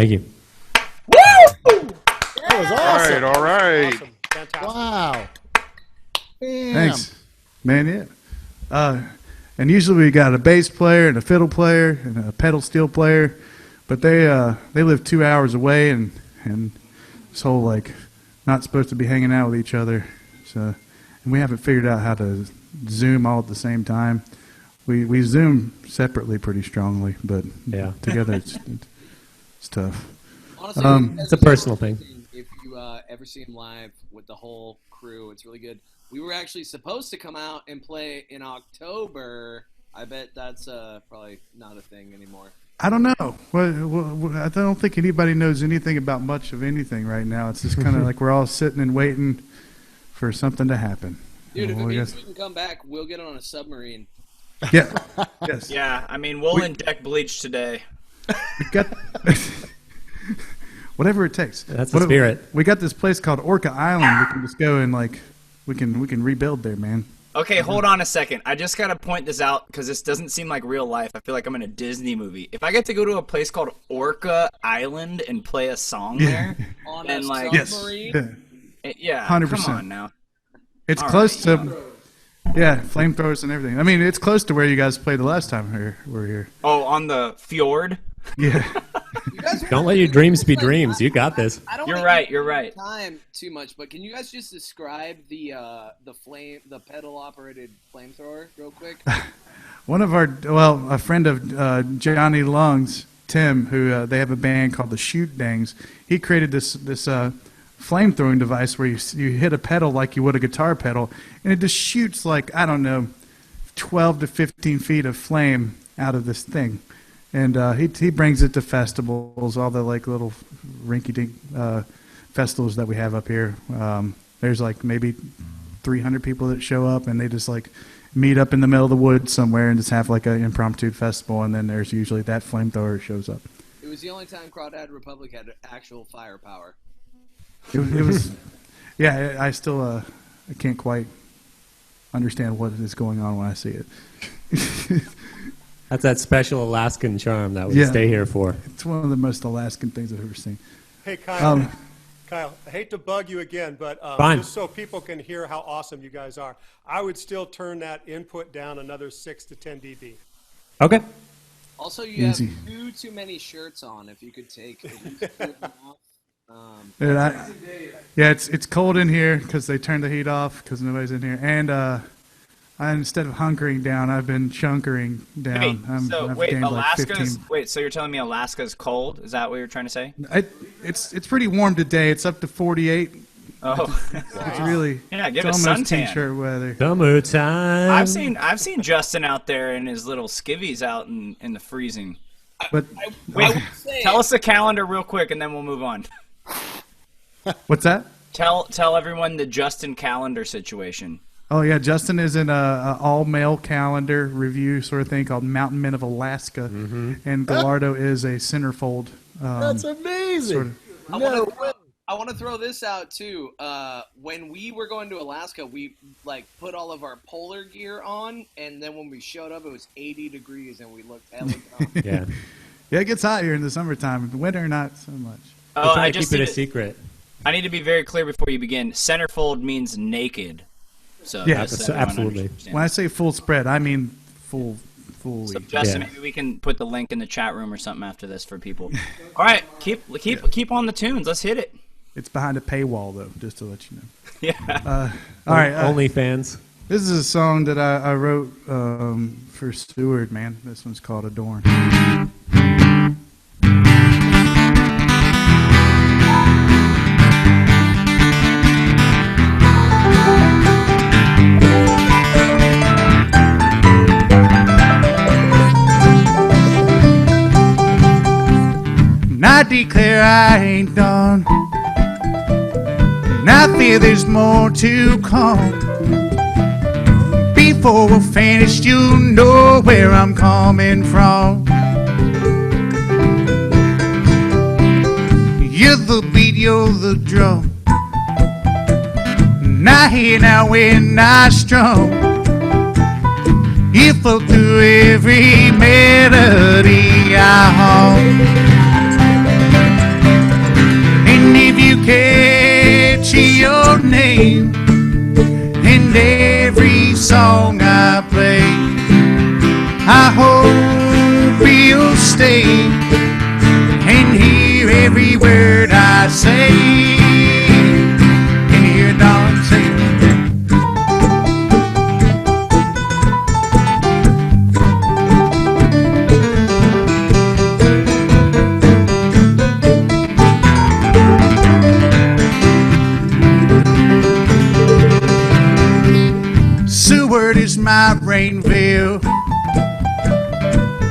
[SPEAKER 12] Thank you.
[SPEAKER 5] That was awesome.
[SPEAKER 3] All right.
[SPEAKER 1] Awesome. Fantastic.
[SPEAKER 5] Wow. Bam.
[SPEAKER 11] Thanks, man. Yeah. And usually we got a bass player and a fiddle player and a pedal steel player, but they live 2 hours away and this whole like not supposed to be hanging out with each other. So, and we haven't figured out how to Zoom all at the same time. We Zoom separately pretty strongly, but
[SPEAKER 12] Yeah.
[SPEAKER 11] together it's tough.
[SPEAKER 7] Honestly,
[SPEAKER 12] It's a personal thing.
[SPEAKER 7] If you ever see him live with the whole crew, it's really good. We were actually supposed to come out and play in October. I bet that's probably not a thing anymore.
[SPEAKER 11] I don't know. I don't think anybody knows anything about much of anything right now. It's just kind of like we're all sitting and waiting for something to happen.
[SPEAKER 7] Dude, if
[SPEAKER 11] Well,
[SPEAKER 7] it
[SPEAKER 11] I
[SPEAKER 7] means
[SPEAKER 11] guess-
[SPEAKER 7] we can come back, we'll get on a submarine.
[SPEAKER 11] Yeah. Yes.
[SPEAKER 6] Yeah, I mean, we'll in-deck bleach today.
[SPEAKER 11] We got whatever it takes.
[SPEAKER 12] That's the spirit.
[SPEAKER 11] We got this place called Orca Island. We can just go and like we can rebuild there, man.
[SPEAKER 6] Okay, hold on a second. I just gotta point this out because this doesn't seem like real life. I feel like I'm in a Disney movie. If I get to go to a place called Orca Island and play a song there,
[SPEAKER 7] On
[SPEAKER 6] and
[SPEAKER 7] a
[SPEAKER 6] like,
[SPEAKER 7] submarine?
[SPEAKER 6] yeah,
[SPEAKER 11] 100%.
[SPEAKER 6] come on now.
[SPEAKER 11] It's
[SPEAKER 6] All
[SPEAKER 11] close
[SPEAKER 6] right.
[SPEAKER 11] to flamethrowers and everything. I mean, it's close to where you guys played the last time we were here.
[SPEAKER 6] Oh, on the fjord.
[SPEAKER 11] Yeah.
[SPEAKER 12] Don't let your dreams be dreams. You got this.
[SPEAKER 7] I don't
[SPEAKER 6] You're
[SPEAKER 7] wanna
[SPEAKER 6] right.
[SPEAKER 7] eat
[SPEAKER 6] You're right.
[SPEAKER 7] Time too much, but can you guys just describe the pedal operated flamethrower real quick?
[SPEAKER 11] One of a friend of Johnny Lung's, Tim, who they have a band called the Shoot Dangs. He created this flame throwing device where you hit a pedal like you would a guitar pedal, and it just shoots like, I don't know, 12 to 15 feet of flame out of this thing. And he brings it to festivals, all the like little rinky-dink festivals that we have up here. There's like maybe 300 people that show up, and they just like meet up in the middle of the woods somewhere and just have like an impromptu festival, and then there's usually that flamethrower shows up.
[SPEAKER 7] It was the only time Crawdad Republic had actual firepower.
[SPEAKER 11] It was yeah, I still I can't quite understand what is going on when I see it.
[SPEAKER 12] That's that special Alaskan charm that we stay here for.
[SPEAKER 11] It's one of the most Alaskan things I've ever seen.
[SPEAKER 1] Hey, Kyle. Kyle, I hate to bug you again, but
[SPEAKER 12] Fine.
[SPEAKER 1] just so people can hear how awesome you guys are, I would still turn that input down another 6 to 10 dB.
[SPEAKER 12] Okay.
[SPEAKER 7] Also, you
[SPEAKER 11] Easy.
[SPEAKER 7] have too many shirts on. If you could take at least 2 of them off.
[SPEAKER 11] Yeah, it's cold in here because they turned the heat off because nobody's in here. And instead of hunkering down, I've been chunkering down. I've gained like 15.
[SPEAKER 6] So you're telling me Alaska's cold? Is that what you're trying to say?
[SPEAKER 11] It's pretty warm today. It's up to 48.
[SPEAKER 6] Oh,
[SPEAKER 11] It's really
[SPEAKER 6] give
[SPEAKER 11] it's
[SPEAKER 6] it
[SPEAKER 11] almost
[SPEAKER 6] suntan.
[SPEAKER 11] t-shirt weather.
[SPEAKER 12] Summertime.
[SPEAKER 6] I've seen Justin out there in his little skivvies out in the freezing.
[SPEAKER 11] But
[SPEAKER 6] Wait, tell us the calendar real quick, and then we'll move on.
[SPEAKER 11] what's that?
[SPEAKER 6] Tell everyone the Justin calendar situation.
[SPEAKER 11] Oh yeah, Justin is in a all-male calendar review sort of thing called Mountain Men of Alaska, and Gallardo is a centerfold.
[SPEAKER 5] That's amazing.
[SPEAKER 11] Sort of,
[SPEAKER 7] I want to throw this out too. When we were going to Alaska, we like put all of our polar gear on, and then when we showed up, it was 80 degrees, and we looked hella dumb.
[SPEAKER 12] Yeah.
[SPEAKER 11] yeah, it gets hot here in the summertime. In the winter, not so much.
[SPEAKER 12] We're
[SPEAKER 6] Oh,
[SPEAKER 12] trying to keep it a secret.
[SPEAKER 6] I need to be very clear before you begin. Centerfold means naked. So
[SPEAKER 11] Yeah,
[SPEAKER 6] just so everyone
[SPEAKER 12] absolutely.
[SPEAKER 6] understands.
[SPEAKER 11] When I say full spread, I mean fully.
[SPEAKER 6] So Justin, maybe we can put the link in the chat room or something after this for people. All right, keep on the tunes. Let's hit it.
[SPEAKER 11] It's behind a paywall, though, just to let you know.
[SPEAKER 6] Yeah.
[SPEAKER 11] All right.
[SPEAKER 12] OnlyFans.
[SPEAKER 11] This is a song that I wrote for Stewart, man. This one's called Adorn. And I declare I ain't done. And I fear there's more to come. Before we're finished, you'll know where I'm coming from. You're the beat, you're the drum. And I hear now when I strum. You flow through every melody I hum.
[SPEAKER 13] name in every song I play. I hope you'll stay and hear every word I say. And hear darling say. Seward is my rainville,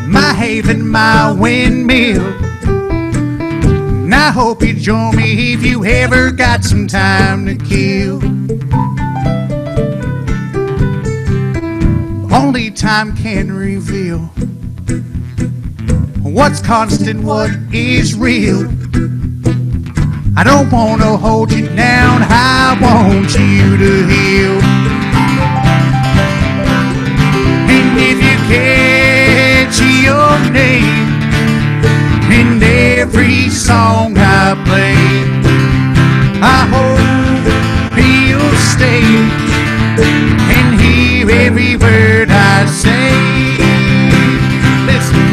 [SPEAKER 13] my haven, my windmill. And I hope you join me if you ever got some time to kill. Only time can reveal what's constant, what is real. I don't want to hold you down, I want you to heal. And if you catch your name in every song I play, I hope you'll stay and hear every word I say. Listen.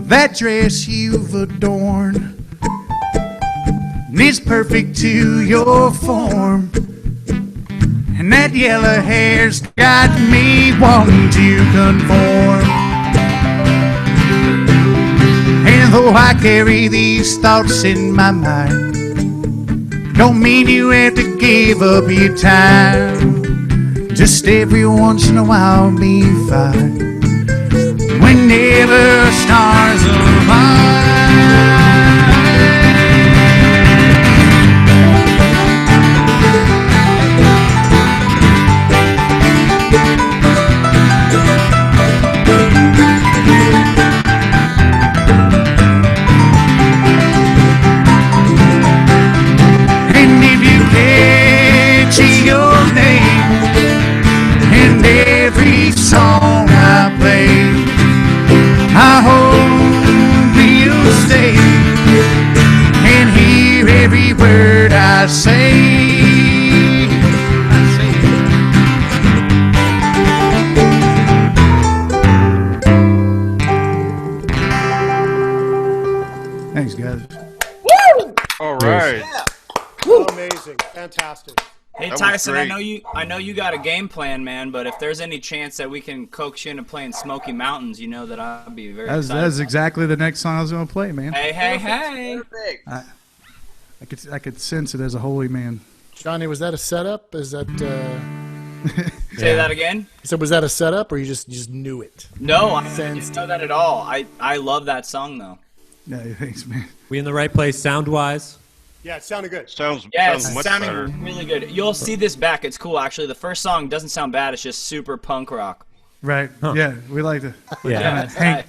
[SPEAKER 13] That dress you've adorned is perfect to your form, and that yellow hair's got me wanting to conform. And though I carry these thoughts in my mind, don't mean you have to give up your time. Just every once in a while be fine. Whenever stars align. And if you catch your name in every song I play, I hope you'll stay and hear every word I say. Thanks, guys.
[SPEAKER 4] Woo!
[SPEAKER 3] All right.
[SPEAKER 1] Amazing. Fantastic.
[SPEAKER 6] Hey
[SPEAKER 3] That was
[SPEAKER 6] Tyson,
[SPEAKER 3] great.
[SPEAKER 6] I know you got a game plan, man. But if there's any chance that we can coax you into playing Smoky Mountains, you know that I'd be very excited.
[SPEAKER 11] That's exactly the next song I was going to play, man.
[SPEAKER 6] Hey, hey, hey!
[SPEAKER 7] Perfect.
[SPEAKER 11] I could sense it as a holy man.
[SPEAKER 5] Johnny, was that a setup? Is that
[SPEAKER 6] Say that again.
[SPEAKER 5] so? Was that a setup, or you just knew it?
[SPEAKER 6] No, I didn't know that at all. I love that song though.
[SPEAKER 11] Yeah, thanks, man.
[SPEAKER 12] We in the right place sound-wise?
[SPEAKER 1] Yeah, it sounded good.
[SPEAKER 3] Sounds
[SPEAKER 6] It's
[SPEAKER 3] much
[SPEAKER 6] sounding
[SPEAKER 3] better.
[SPEAKER 6] really good. You'll see this back. It's cool actually. The first song doesn't sound bad. It's just super punk rock.
[SPEAKER 11] Right.
[SPEAKER 12] Huh.
[SPEAKER 11] Yeah, we like to
[SPEAKER 12] Yeah.
[SPEAKER 11] kinda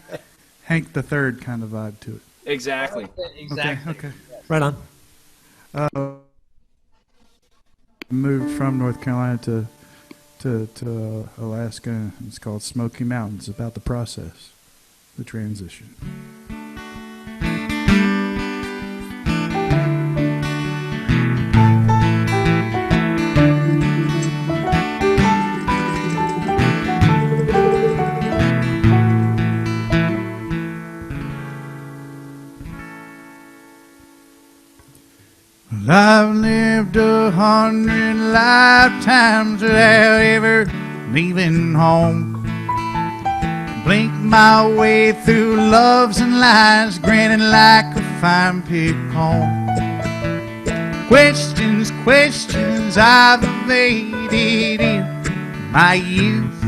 [SPEAKER 11] Hank the Third kind of vibe to it.
[SPEAKER 6] Exactly.
[SPEAKER 7] Exactly.
[SPEAKER 11] Okay.
[SPEAKER 12] Right on.
[SPEAKER 11] Moved from North Carolina to Alaska. It's called Smoky Mountains. About the process, the transition. I've lived 100 lifetimes without ever leaving home. Blink my way through loves and lies, grinning like a fine pick home. Questions, questions I've evaded in my youth.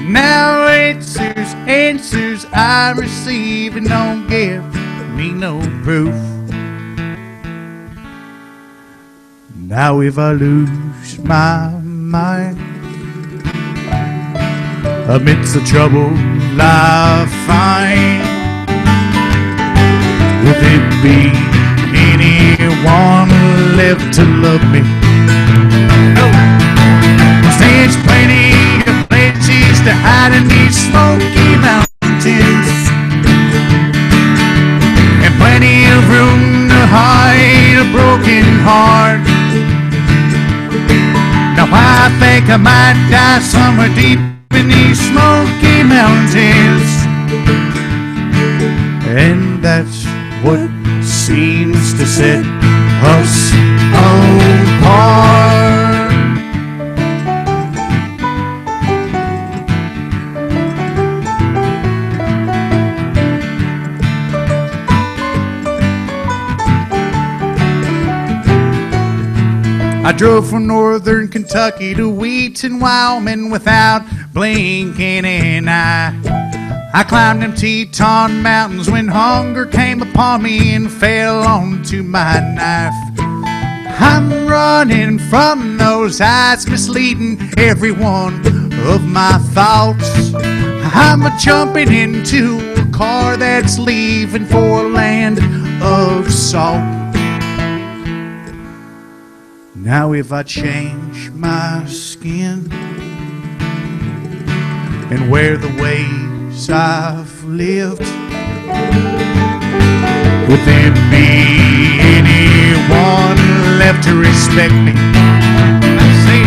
[SPEAKER 11] Now answers, answers I receive and don't give me no proof. Now if I lose my mind amidst the trouble I find, will it be any
[SPEAKER 13] anyone left to love me. There's plenty of places to hide in these smoky mountains, and plenty of room to hide a broken heart. Now I think I might die somewhere deep in these smoky mountains, and that's what seems to set us apart. I drove from northern Kentucky to Wheaton, Wyoming without blinking an eye. I climbed them Teton mountains when hunger came upon me and fell onto my knife. I'm running from those eyes misleading every one of my thoughts. I'm jumping into a car that's leaving for a land of salt. Now if I change my skin and wear the ways I've lived, would there be anyone left to respect me? I say,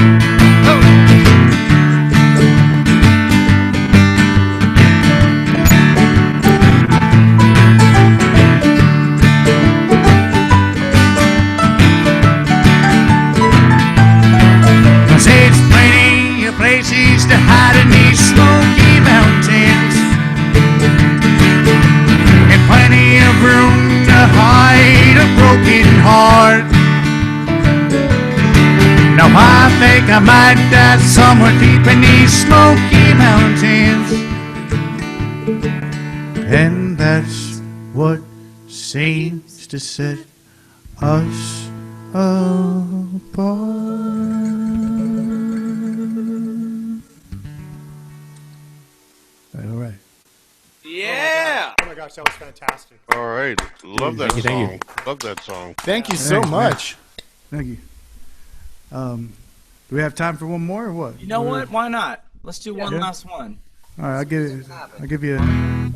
[SPEAKER 13] there's plenty of places to hide in these smoky mountains, and plenty of room to hide a broken heart. Now I think I might die somewhere deep in these smoky mountains, and that's what seems to set us apart. All right.
[SPEAKER 7] Yeah.
[SPEAKER 1] Oh my gosh, that was fantastic.
[SPEAKER 3] All right. Love that song. Love that song.
[SPEAKER 5] Thank you so much.
[SPEAKER 11] Thank you. Do we have time for one more or what?
[SPEAKER 6] You know what? Why not? Let's do one
[SPEAKER 11] Yeah.
[SPEAKER 6] last one.
[SPEAKER 11] All right, I'll give you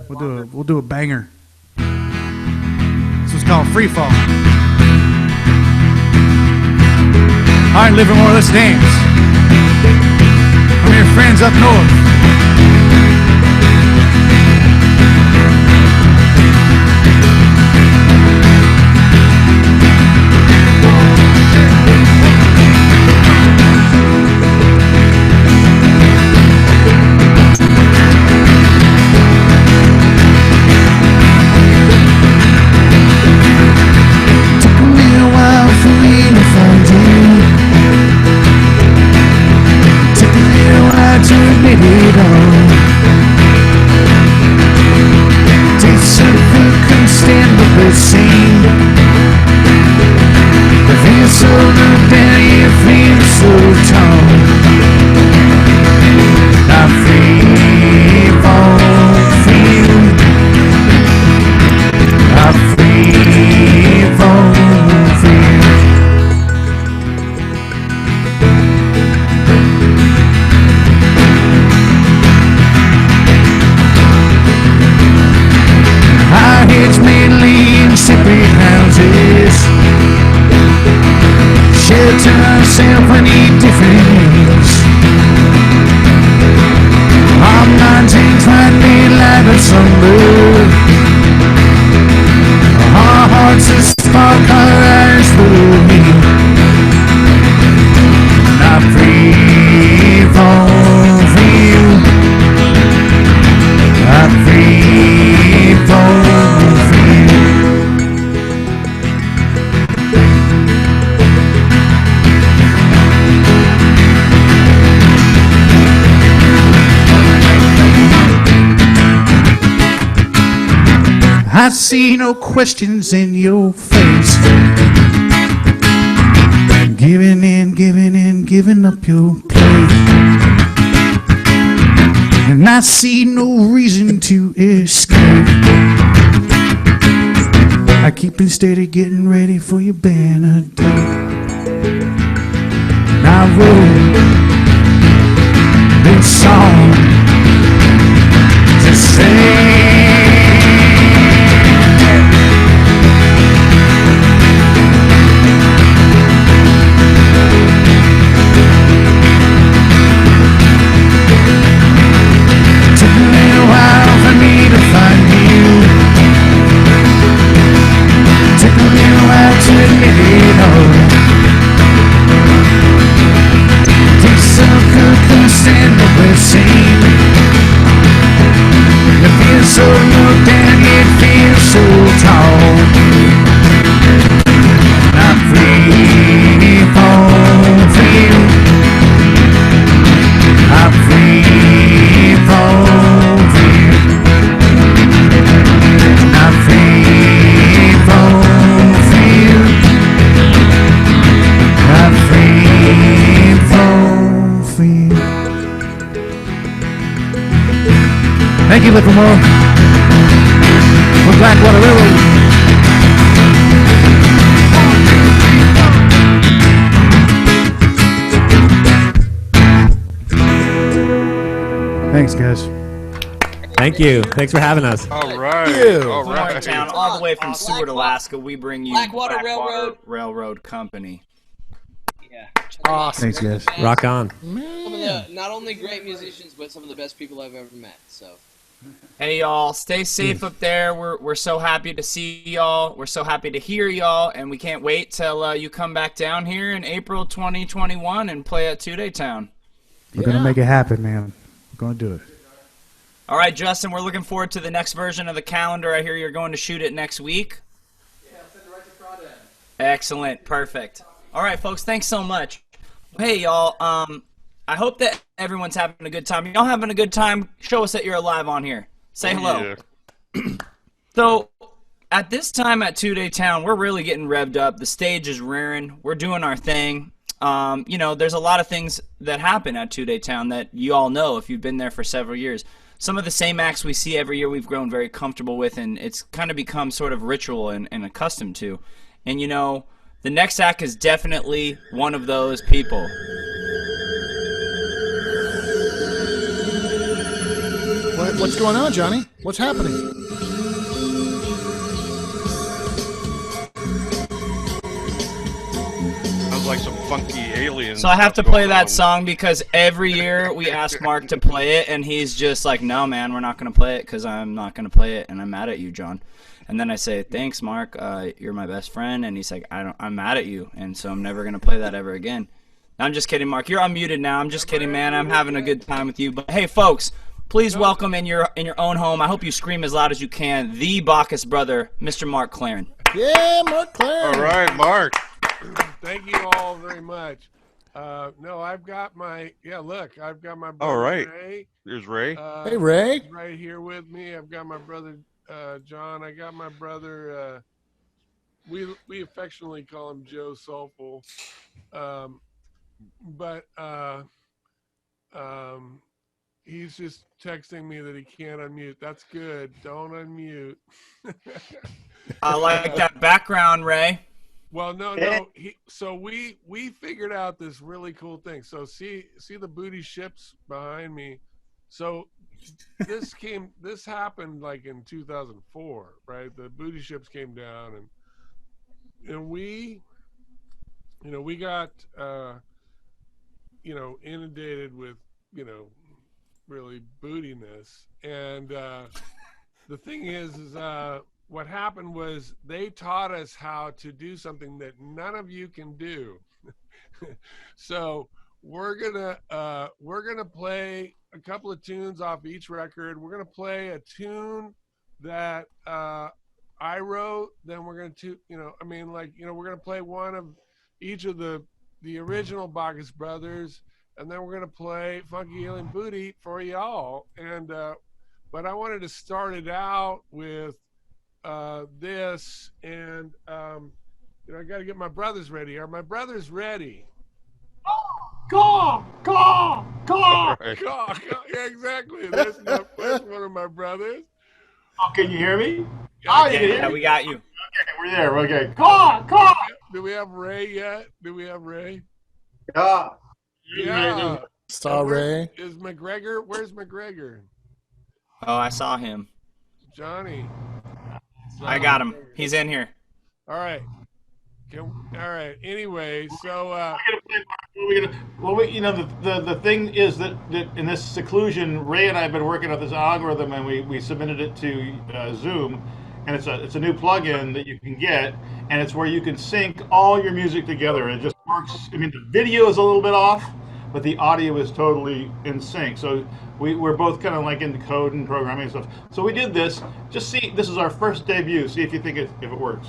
[SPEAKER 11] we'll do a banger. This one's called Free Fall. All right, Livermore, let's dance. From your friends up north. I see no questions in your face. Giving in, giving up your place. And I see no reason to escape.
[SPEAKER 13] I keep it steady, getting ready for your Benedict. I wrote this song to say. So look and it feels so tall. I'm free for you. I'm free for you. I'm free for you. I'm free for you. Thank you, Livermore. For Blackwater Railroad. Thanks, guys.
[SPEAKER 12] Thank you. Thanks for having us.
[SPEAKER 3] All right. All right.
[SPEAKER 6] QuarenTown, all the way from Seward, Alaska, we bring you
[SPEAKER 7] Blackwater
[SPEAKER 6] Railroad Company.
[SPEAKER 7] Yeah.
[SPEAKER 5] Awesome.
[SPEAKER 13] Thanks, guys.
[SPEAKER 12] Rock on.
[SPEAKER 7] Some of the not only great musicians, but some of the best people I've ever met. So.
[SPEAKER 6] Hey y'all, stay safe up there. We're so happy to see y'all. We're so happy to hear y'all, and we can't wait till you come back down here in April 2021 and play at Two Day Town.
[SPEAKER 13] We're gonna make it happen, man. We're gonna do it.
[SPEAKER 6] All right, Justin, we're looking forward to the next version of the calendar. I hear you're going to shoot it next week.
[SPEAKER 5] Yeah, I'll send it right to Crawdad.
[SPEAKER 6] Excellent, perfect. All right, folks, thanks so much. Hey y'all, I hope that everyone's having a good time. Y'all having a good time? Show us that you're alive on here. Say hello.
[SPEAKER 3] Yeah.
[SPEAKER 6] So, at this time at Two Day Town, we're really getting revved up. The stage is rearing. We're doing our thing. You know, there's a lot of things that happen at Two Day Town that you all know if you've been there for several years. Some of the same acts we see every year we've grown very comfortable with, and it's kind of become sort of ritual and accustomed to. And, you know, the next act is definitely one of those people.
[SPEAKER 5] What's going on, Johnny? What's happening?
[SPEAKER 3] Sounds like some funky alien.
[SPEAKER 6] So I have to play that song because every year we ask Mark to play it, and he's just like, no, man, we're not going to play it because I'm not going to play it, and I'm mad at you, John. And then I say, thanks, Mark. You're my best friend. And he's like, I'm mad at you, and so I'm never going to play that ever again. I'm just kidding, Mark. You're unmuted now. I'm just kidding, man. I'm having a good time with you. But, hey, folks, please welcome in your own home. I hope you scream as loud as you can, the Bacchus brother, Mr. Mark Claren.
[SPEAKER 5] Yeah, Mark Claren.
[SPEAKER 3] All right, Mark.
[SPEAKER 14] Thank you all very much. No, I've got my look, I've got my brother
[SPEAKER 3] All right.
[SPEAKER 14] Ray.
[SPEAKER 3] There's Ray.
[SPEAKER 5] Hey, Ray.
[SPEAKER 14] He's right here with me. I've got my brother John. I got my brother. We affectionately call him Joe Soulful, but he's just texting me that he can't unmute. That's good. Don't unmute.
[SPEAKER 6] I like that background, Ray.
[SPEAKER 14] Well, no. So we figured out this really cool thing. So see the booty ships behind me. So this happened like in 2004, right? The booty ships came down, and we got inundated with really bootiness. And the thing is what happened was they taught us how to do something that none of you can do. So we're gonna play a couple of tunes off each record. We're gonna play a tune that I wrote. Then we're gonna we're gonna play one of each of the original Bacchus brothers, and then we're gonna play Funky Alien Booty for y'all. And but I wanted to start it out with this, and I got to get my brothers ready. Are my brothers ready? Caw, caw, caw,
[SPEAKER 3] Right.
[SPEAKER 14] caw, caw. Yeah, exactly. That's one of my brothers.
[SPEAKER 15] Oh, can you hear me? Oh, you did?
[SPEAKER 6] Yeah, we got you.
[SPEAKER 15] Okay, we're there. Okay. Call.
[SPEAKER 14] Do we have Ray yet? Do we have Ray?
[SPEAKER 15] Yeah.
[SPEAKER 14] Yeah.
[SPEAKER 5] Saw Ray.
[SPEAKER 14] Is McGregor? Where's McGregor?
[SPEAKER 6] Oh, I saw him.
[SPEAKER 14] Johnny.
[SPEAKER 6] I got him. He's in here.
[SPEAKER 14] All right. All right. Anyway, so
[SPEAKER 15] the thing is that in this seclusion, Ray and I have been working on this algorithm, and we submitted it to Zoom, and it's a new plugin that you can get, and it's where you can sync all your music together. It just works. I mean, the video is a little bit off, but the audio is totally in sync. So we're both kind of like into code and programming and stuff. So we did this. Just see, this is our first debut. See if you think if it works.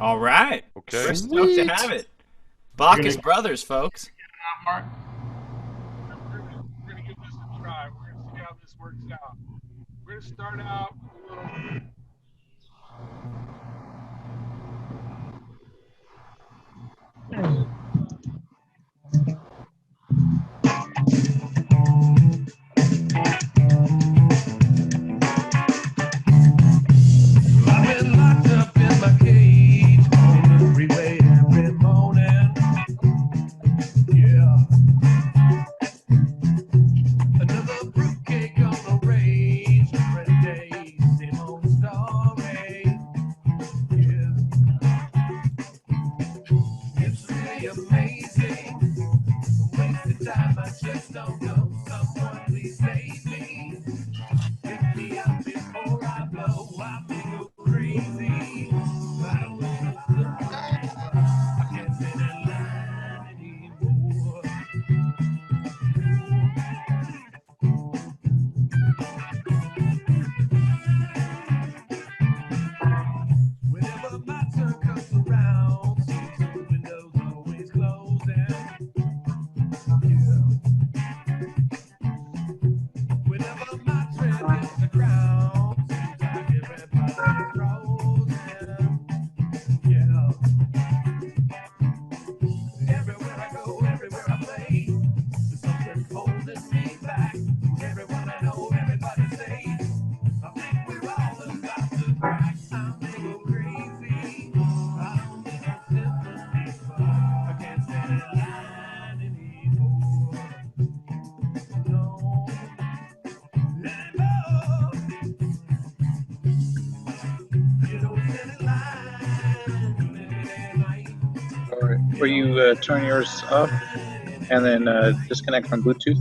[SPEAKER 6] All right.
[SPEAKER 3] Okay.
[SPEAKER 6] We're stoked to have it. Bacchus Brothers, folks.
[SPEAKER 14] we're gonna give this a try. We're gonna see how this works out. We're gonna start out with a little.
[SPEAKER 16] I've been locked up in my cage on the freeway every morning. Yeah. Another fruitcake on the range, every day, same old story. Yeah. It's really amazing. Wasted time, I just don't know. Someone please save me. Pick me up before I blow. I've been crazy. I don't know. I can't say that line anymore. Whenever my turn comes around, seems the windows always closing. Yeah. Whenever my trend hits the ground, seems like everybody's frozen. Yeah. Everywhere I go, everywhere I play, there's something holding me back. Everyone I know, everybody says, I think we're all about to crack. I'm a little crazy. I don't need no sympathy, but I can't stand in line anymore. No.
[SPEAKER 17] All right, where you turn yours up and then disconnect from Bluetooth.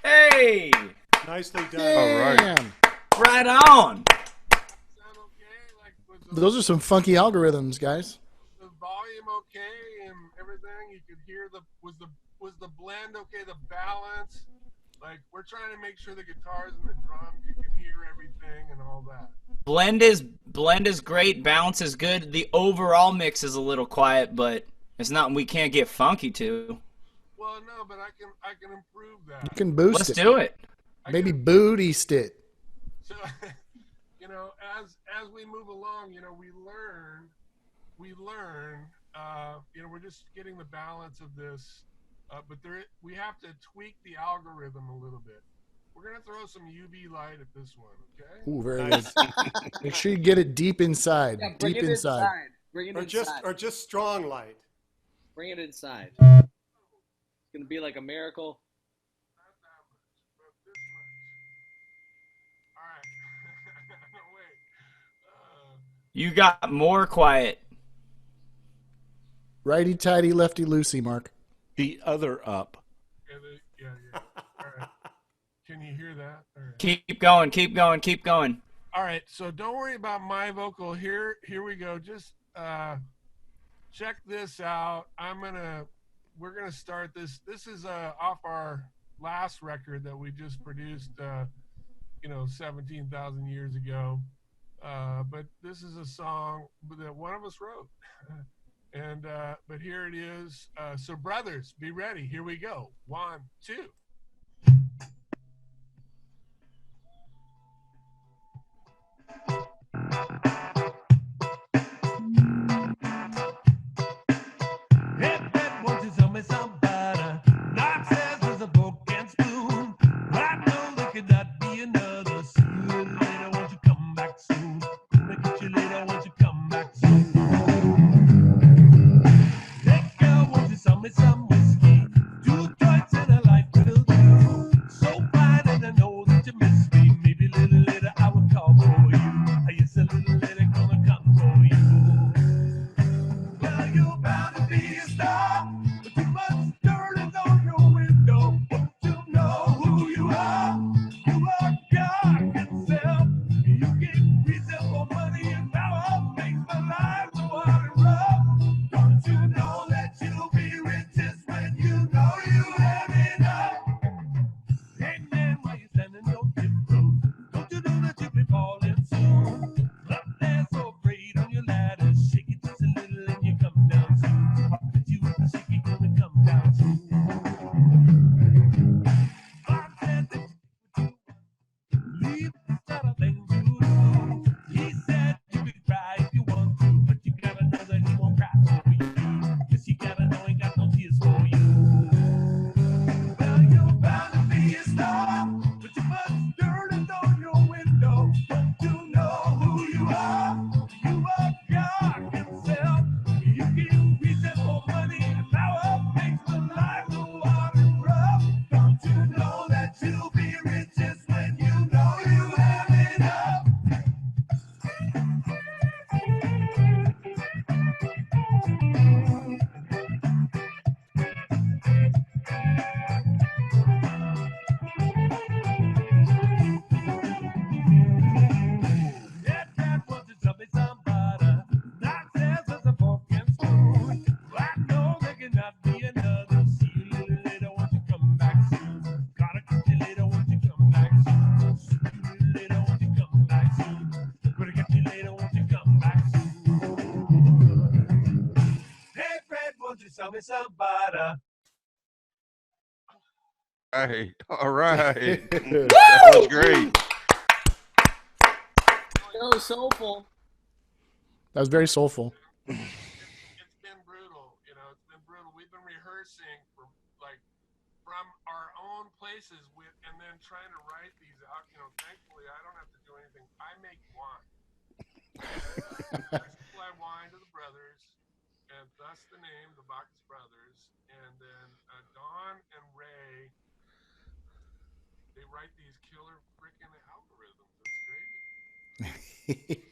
[SPEAKER 6] Hey!
[SPEAKER 1] Nicely done.
[SPEAKER 5] Damn.
[SPEAKER 6] Right on.
[SPEAKER 5] Those are some funky algorithms, guys.
[SPEAKER 14] The volume okay and everything. You could hear was the blend okay? The balance. Like we're trying to make sure the guitars and the drums you can hear everything and all that.
[SPEAKER 6] Blend is great. Bounce is good. The overall mix is a little quiet, but it's not. We can't get funky to.
[SPEAKER 14] Well, no, but I can improve that.
[SPEAKER 5] You can boost
[SPEAKER 6] Let's
[SPEAKER 5] it.
[SPEAKER 6] do it.
[SPEAKER 5] Maybe bootiest it.
[SPEAKER 14] So, as we move along, we learn. We're just getting the balance of this, but we have to tweak the algorithm a little bit. We're gonna throw some UV light at this one, okay?
[SPEAKER 5] Ooh, very good. Make sure you get it deep inside.
[SPEAKER 7] Yeah, bring
[SPEAKER 5] deep
[SPEAKER 7] it
[SPEAKER 5] inside.
[SPEAKER 7] Bring it
[SPEAKER 1] Or
[SPEAKER 7] inside.
[SPEAKER 1] just strong light.
[SPEAKER 7] Bring it inside. It's gonna be like a miracle.
[SPEAKER 6] You got more quiet.
[SPEAKER 5] Righty tighty, lefty loosey, Mark.
[SPEAKER 2] The other up.
[SPEAKER 14] Yeah. All right. Can you hear that? All right.
[SPEAKER 6] Keep going. Keep going. Keep going.
[SPEAKER 14] All right, so don't worry about my vocal. Here we go. Just check this out. We're gonna start this. This is off our last record that we just produced, 17,000 years ago. But this is a song that one of us wrote. And but here it is. So brothers, be ready. Here we go. 1, 2.
[SPEAKER 16] Some whiskey, 2 joints and a light will do. So fine, and I know that you miss me. Maybe a little later I will call for you. Yes, a little later gonna come for you. Well, you're bound to be a star, but you must turn it on your window. Don't you know who you are? You are God Himself. You get reason for money and power, makes my life so hard and rough. Don't you know that you'll be richest when you know you have enough? Hey man, why you standing on tiptoes? Don't you know that you'll be falling soon? Up there so afraid on your ladder, shake it just a little and you come down soon. I bet you with the shaky gonna come down soon. I said that you leave the sort of things you do. He said you could cry if you want to, but you gotta know that he won't cry for you. Yes, you gotta know he got no tears for you. Well, you're bound to be a star, but you must turn it on your window. Don't you know who you are? You are God Himself. You give reason for money and power, makes the life so hard and rough. Don't you know that you'll be richest when you know you have enough? That was to tell me somebody, not says as a fork and spoon. I know there cannot be another. See you little later, won't you come back soon? Gotta catch you later, won't you come back soon? See you little later, won't you come back soon? Gotta catch you later, won't you come back soon? Hey Fred, won't you tell me somebody?
[SPEAKER 3] All right. That was great.
[SPEAKER 7] That was soulful.
[SPEAKER 5] That was very soulful.
[SPEAKER 14] It's been brutal. It's been brutal. We've been rehearsing from our own places and then trying to write these out. Thankfully I don't have to do anything. I make wine. I supply wine to the brothers, and thus the name, the Bacchus Brothers. And then Don and Ray, they write these killer freaking algorithms. It's great.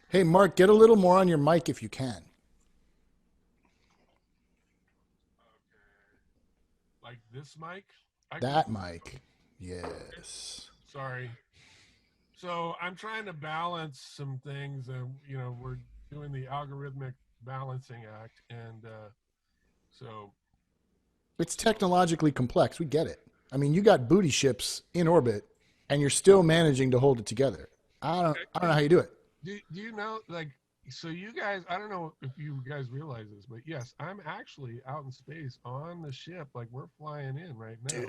[SPEAKER 5] Hey, Mark, get a little more on your mic if you can.
[SPEAKER 14] Like this mic?
[SPEAKER 5] That mic. Yes.
[SPEAKER 14] Sorry. So I'm trying to balance some things, and we're doing the algorithmic balancing act, and so
[SPEAKER 5] It's technologically complex. We get it. I mean, you got booty ships in orbit, and you're still managing to hold it together. I don't know how you do it.
[SPEAKER 14] Do you know, so you guys, I don't know if you guys realize this, but yes, I'm actually out in space on the ship. Like, we're flying in right now.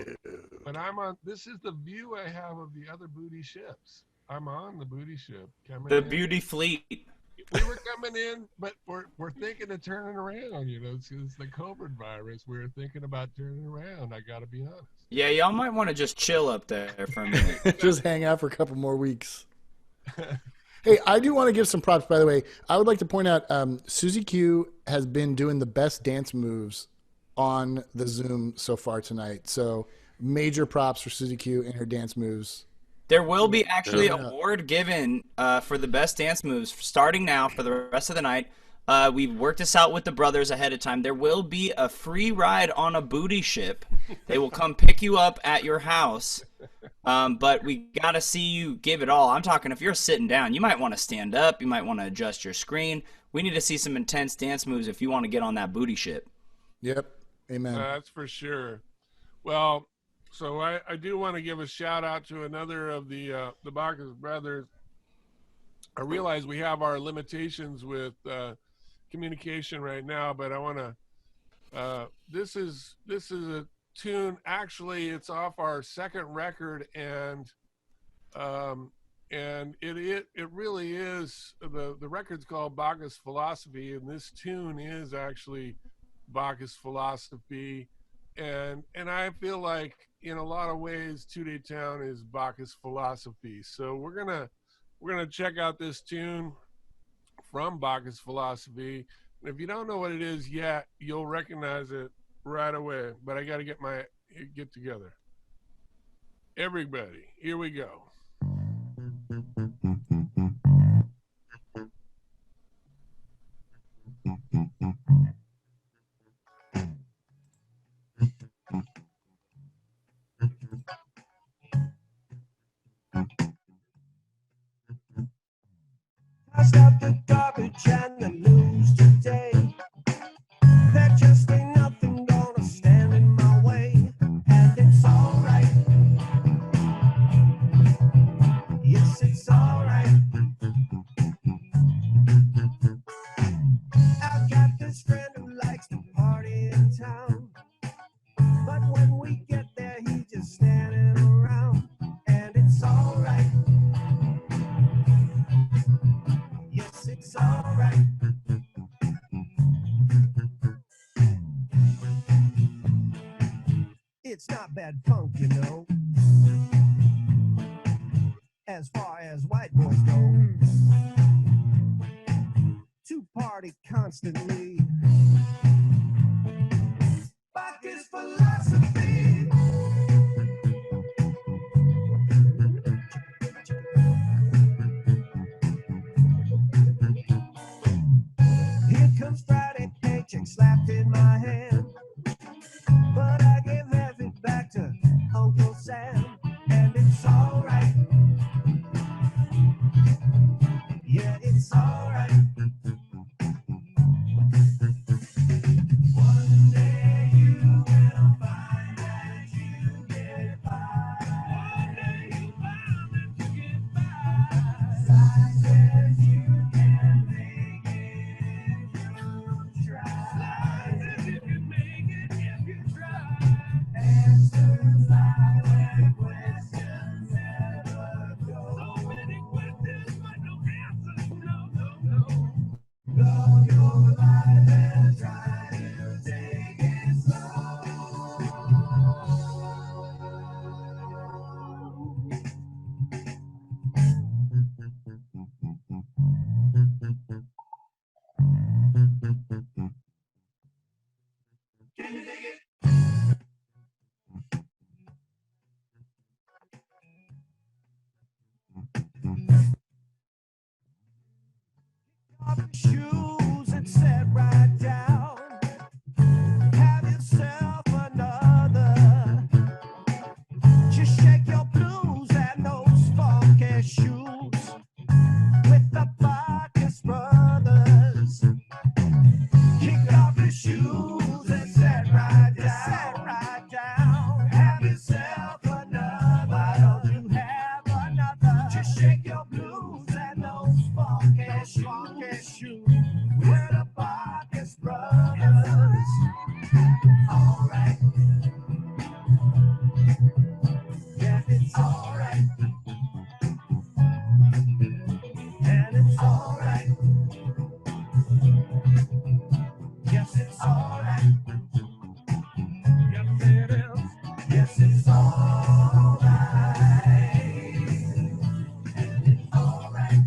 [SPEAKER 14] But this is the view I have of the other booty ships. I'm on the booty ship.
[SPEAKER 6] The beauty fleet.
[SPEAKER 14] We were coming in, but we're thinking of turning around, it's the COVID virus. We were thinking about turning around. I got to be honest.
[SPEAKER 6] Yeah, y'all might want to just chill up there for a minute.
[SPEAKER 5] Just hang out for a couple more weeks. Hey, I do want to give some props, by the way. I would like to point out Susie Q has been doing the best dance moves on the Zoom so far tonight. So major props for Susie Q and her dance moves.
[SPEAKER 6] There will be actually an award given for the best dance moves starting now for the rest of the night. We've worked this out with the brothers ahead of time. There will be a free ride on a booty ship. They will come pick you up at your house But we got to see you give it all. I'm talking if you're sitting down, you might want to stand up. You might want to adjust your screen. We need to see some intense dance moves if you want to get on that booty ship.
[SPEAKER 5] Yep. Amen.
[SPEAKER 14] That's for sure. Well, so I do want to give a shout out to another of the Bacchus brothers. I realize we have our limitations with communication right now, but I want to. This is a tune. Actually, it's off our second record, and it really is. The record's called Bacchus Philosophy, and this tune is actually Bacchus Philosophy, and I feel like in a lot of ways Two Day Town is Bacchus Philosophy. So we're gonna check out this tune from Bacchus Philosophy. If you don't know what it is yet, you'll recognize it right away. But I got to get together. Everybody, here we go.
[SPEAKER 16] Passed out the garbage and the news today. There just ain't nothing gonna stand in my way, and it's alright. Yes, it's alright. I've got this friend who likes to party in town, but when we get there, he's just standing around, and it's alright. Yes, it's alright. It's not bad funk, you know, as far as white boys go. To party constantly. Bacchus philosophy. Here comes Friday, paycheck slapped in my hand, but I gave half it back to Uncle Sam, and it's alright. Yeah, it's alright. One day you will find that you get by. One day you find that you get by. Side says you can make it if you try. Side says you can make it if you try. Answers lie where questions never go. So many questions, but no answers. No, no, no. Love your life and try to take it slow. Can you dig it? Off your shoes and sit right down. Have yourself another. Just shake your blues and those funky shoes with the Bacchus brothers. Kick off your shoes and sit right down. Sit right down. Have yourself another. Why don't you have another? Just shake your blues and those funky shoes with the Bacchus brothers. Alright. Yeah, it's alright. And it's alright. Yes, it's alright. Yes, it is. Yes, it's alright. And it's alright.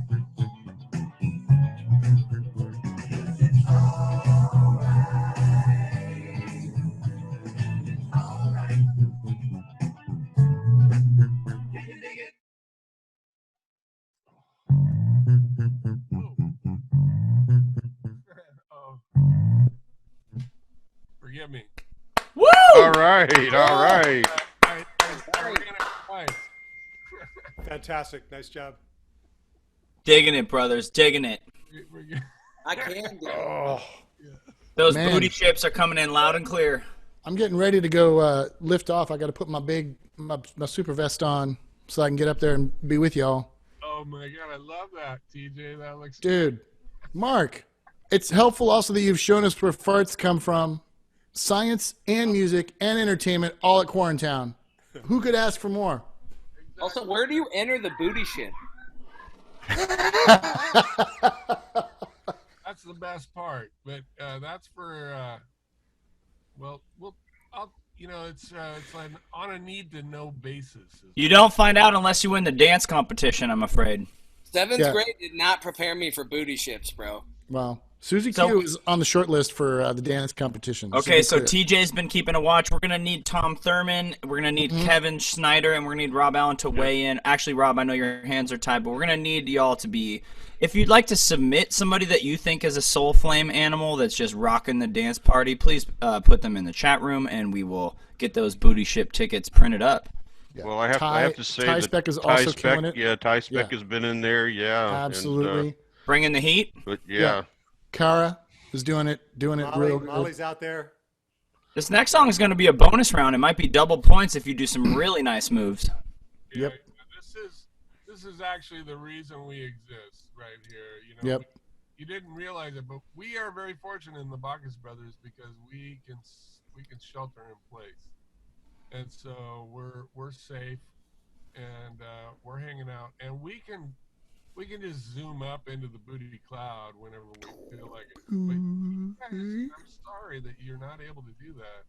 [SPEAKER 16] Yes, it's alright. And it's alright. Can you dig it?
[SPEAKER 14] Oh. Forgive me.
[SPEAKER 6] Woo!
[SPEAKER 3] All right, all right.
[SPEAKER 14] We're gonna twice.
[SPEAKER 1] Fantastic. Nice job.
[SPEAKER 6] Digging it, brothers. Digging it.
[SPEAKER 7] I can do.
[SPEAKER 5] Oh,
[SPEAKER 6] Those
[SPEAKER 5] man.
[SPEAKER 6] booty chips are coming in loud and clear.
[SPEAKER 5] I'm getting ready to go lift off. I got to put my super vest on so I can get up there and be with y'all.
[SPEAKER 14] Oh my God, I love that, TJ. That looks.
[SPEAKER 5] Dude, Mark, it's helpful also that you've shown us where farts come from. Science and music and entertainment all at QuarenTown. Who could ask for more?
[SPEAKER 7] Also, where do you enter the booty shit?
[SPEAKER 14] That's the best part, but that's for it's like on a need to know basis.
[SPEAKER 6] You don't find out unless you win the dance competition, I'm afraid.
[SPEAKER 7] Seventh grade did not prepare me for booty ships, bro.
[SPEAKER 5] Well, Susie Q is on the short list for the dance competition.
[SPEAKER 6] Okay, so TJ's been keeping a watch. We're going to need Tom Thurman. We're going to need Kevin Schneider, and we're going to need Rob Allen to weigh in. Actually, Rob, I know your hands are tied, but we're going to need y'all to be... If you'd like to submit somebody that you think is a soul flame animal that's just rocking the dance party, please put them in the chat room, and we will get those booty ship tickets printed up.
[SPEAKER 5] Yeah.
[SPEAKER 3] Well, I have to say
[SPEAKER 5] Ty
[SPEAKER 3] that
[SPEAKER 5] Speck is also killing it.
[SPEAKER 3] Yeah, Ty Speck has been in there. Yeah,
[SPEAKER 5] absolutely.
[SPEAKER 6] Bringing the heat.
[SPEAKER 3] But yeah.
[SPEAKER 5] Kara is doing it real good.
[SPEAKER 1] Molly's out there.
[SPEAKER 6] This next song is going to be a bonus round. It might be double points if you do some really nice moves.
[SPEAKER 14] Yep. This is actually the reason we exist right here. You know, you didn't realize it, but we are very fortunate in the Bacchus Brothers because we can shelter in place, and so we're safe, and we're hanging out, and we can just zoom up into the booty cloud whenever we feel like it. But you guys, I'm sorry that you're not able to do that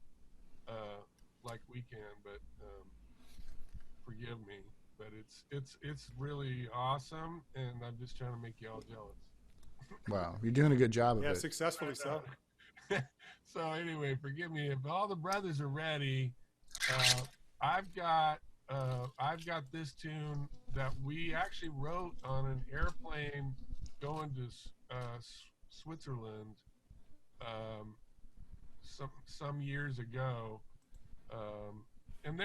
[SPEAKER 14] like we can, but forgive me. But it's really awesome, and I'm just trying to make you all jealous.
[SPEAKER 5] Wow, you're doing a good job of
[SPEAKER 1] Yeah,
[SPEAKER 5] it.
[SPEAKER 1] successfully so.
[SPEAKER 14] So anyway, forgive me if all the brothers are ready. I've got this tune that we actually wrote on an airplane going to Switzerland some years ago. And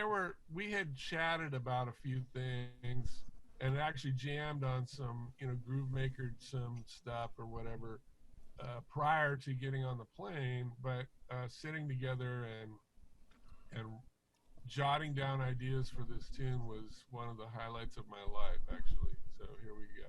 [SPEAKER 14] we had chatted about a few things and actually jammed on some, Groove Maker, some stuff or whatever prior to getting on the plane, but sitting together and jotting down ideas for this tune was one of the highlights of my life, actually. So here we go.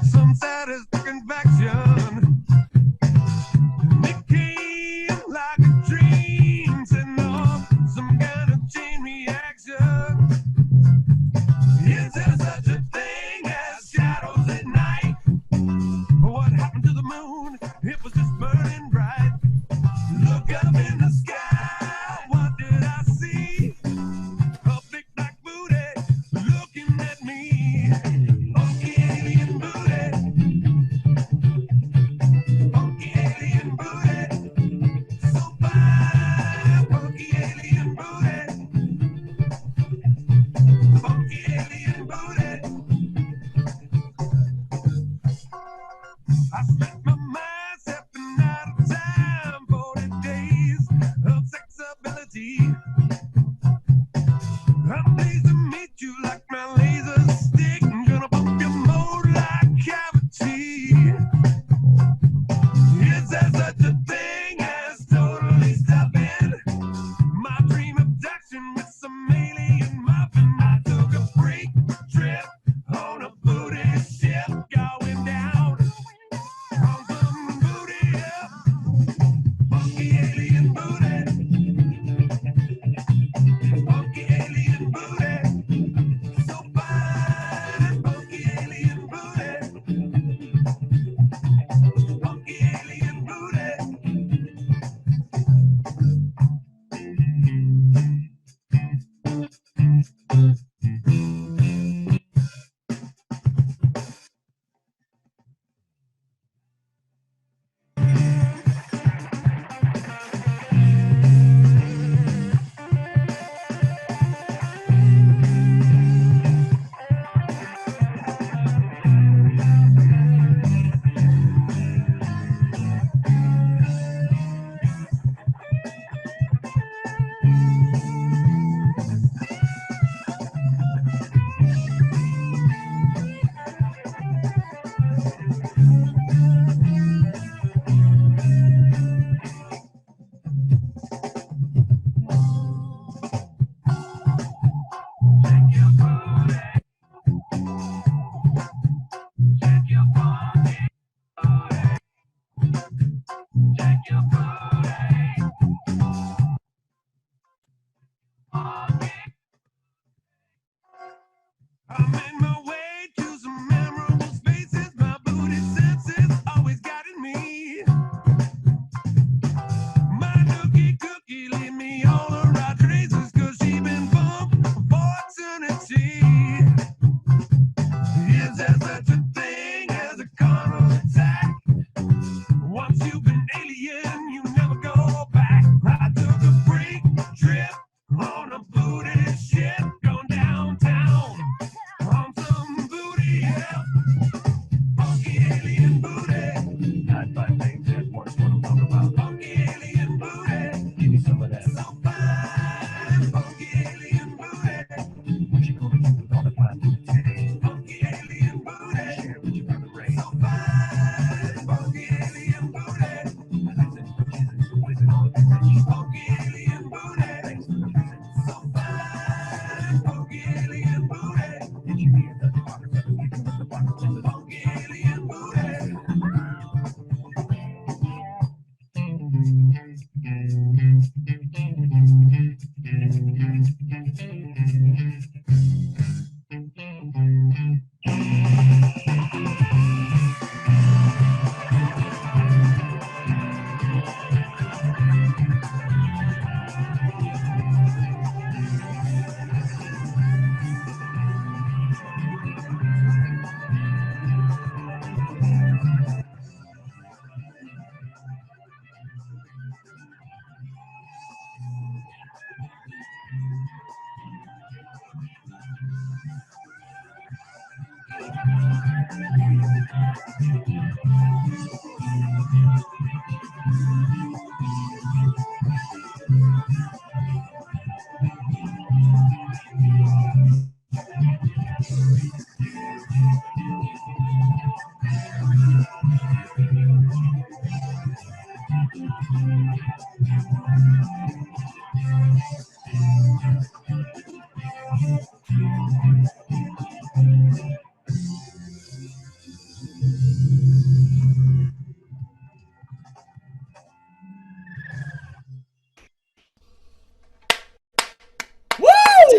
[SPEAKER 16] Some satisfaction. It came like a dream, setting off some kind of chain reaction. Is there such a thing as shadows at night? What happened to the moon? It was just burning bright. Look up in the sky, what did I see? A big black booty looking at me.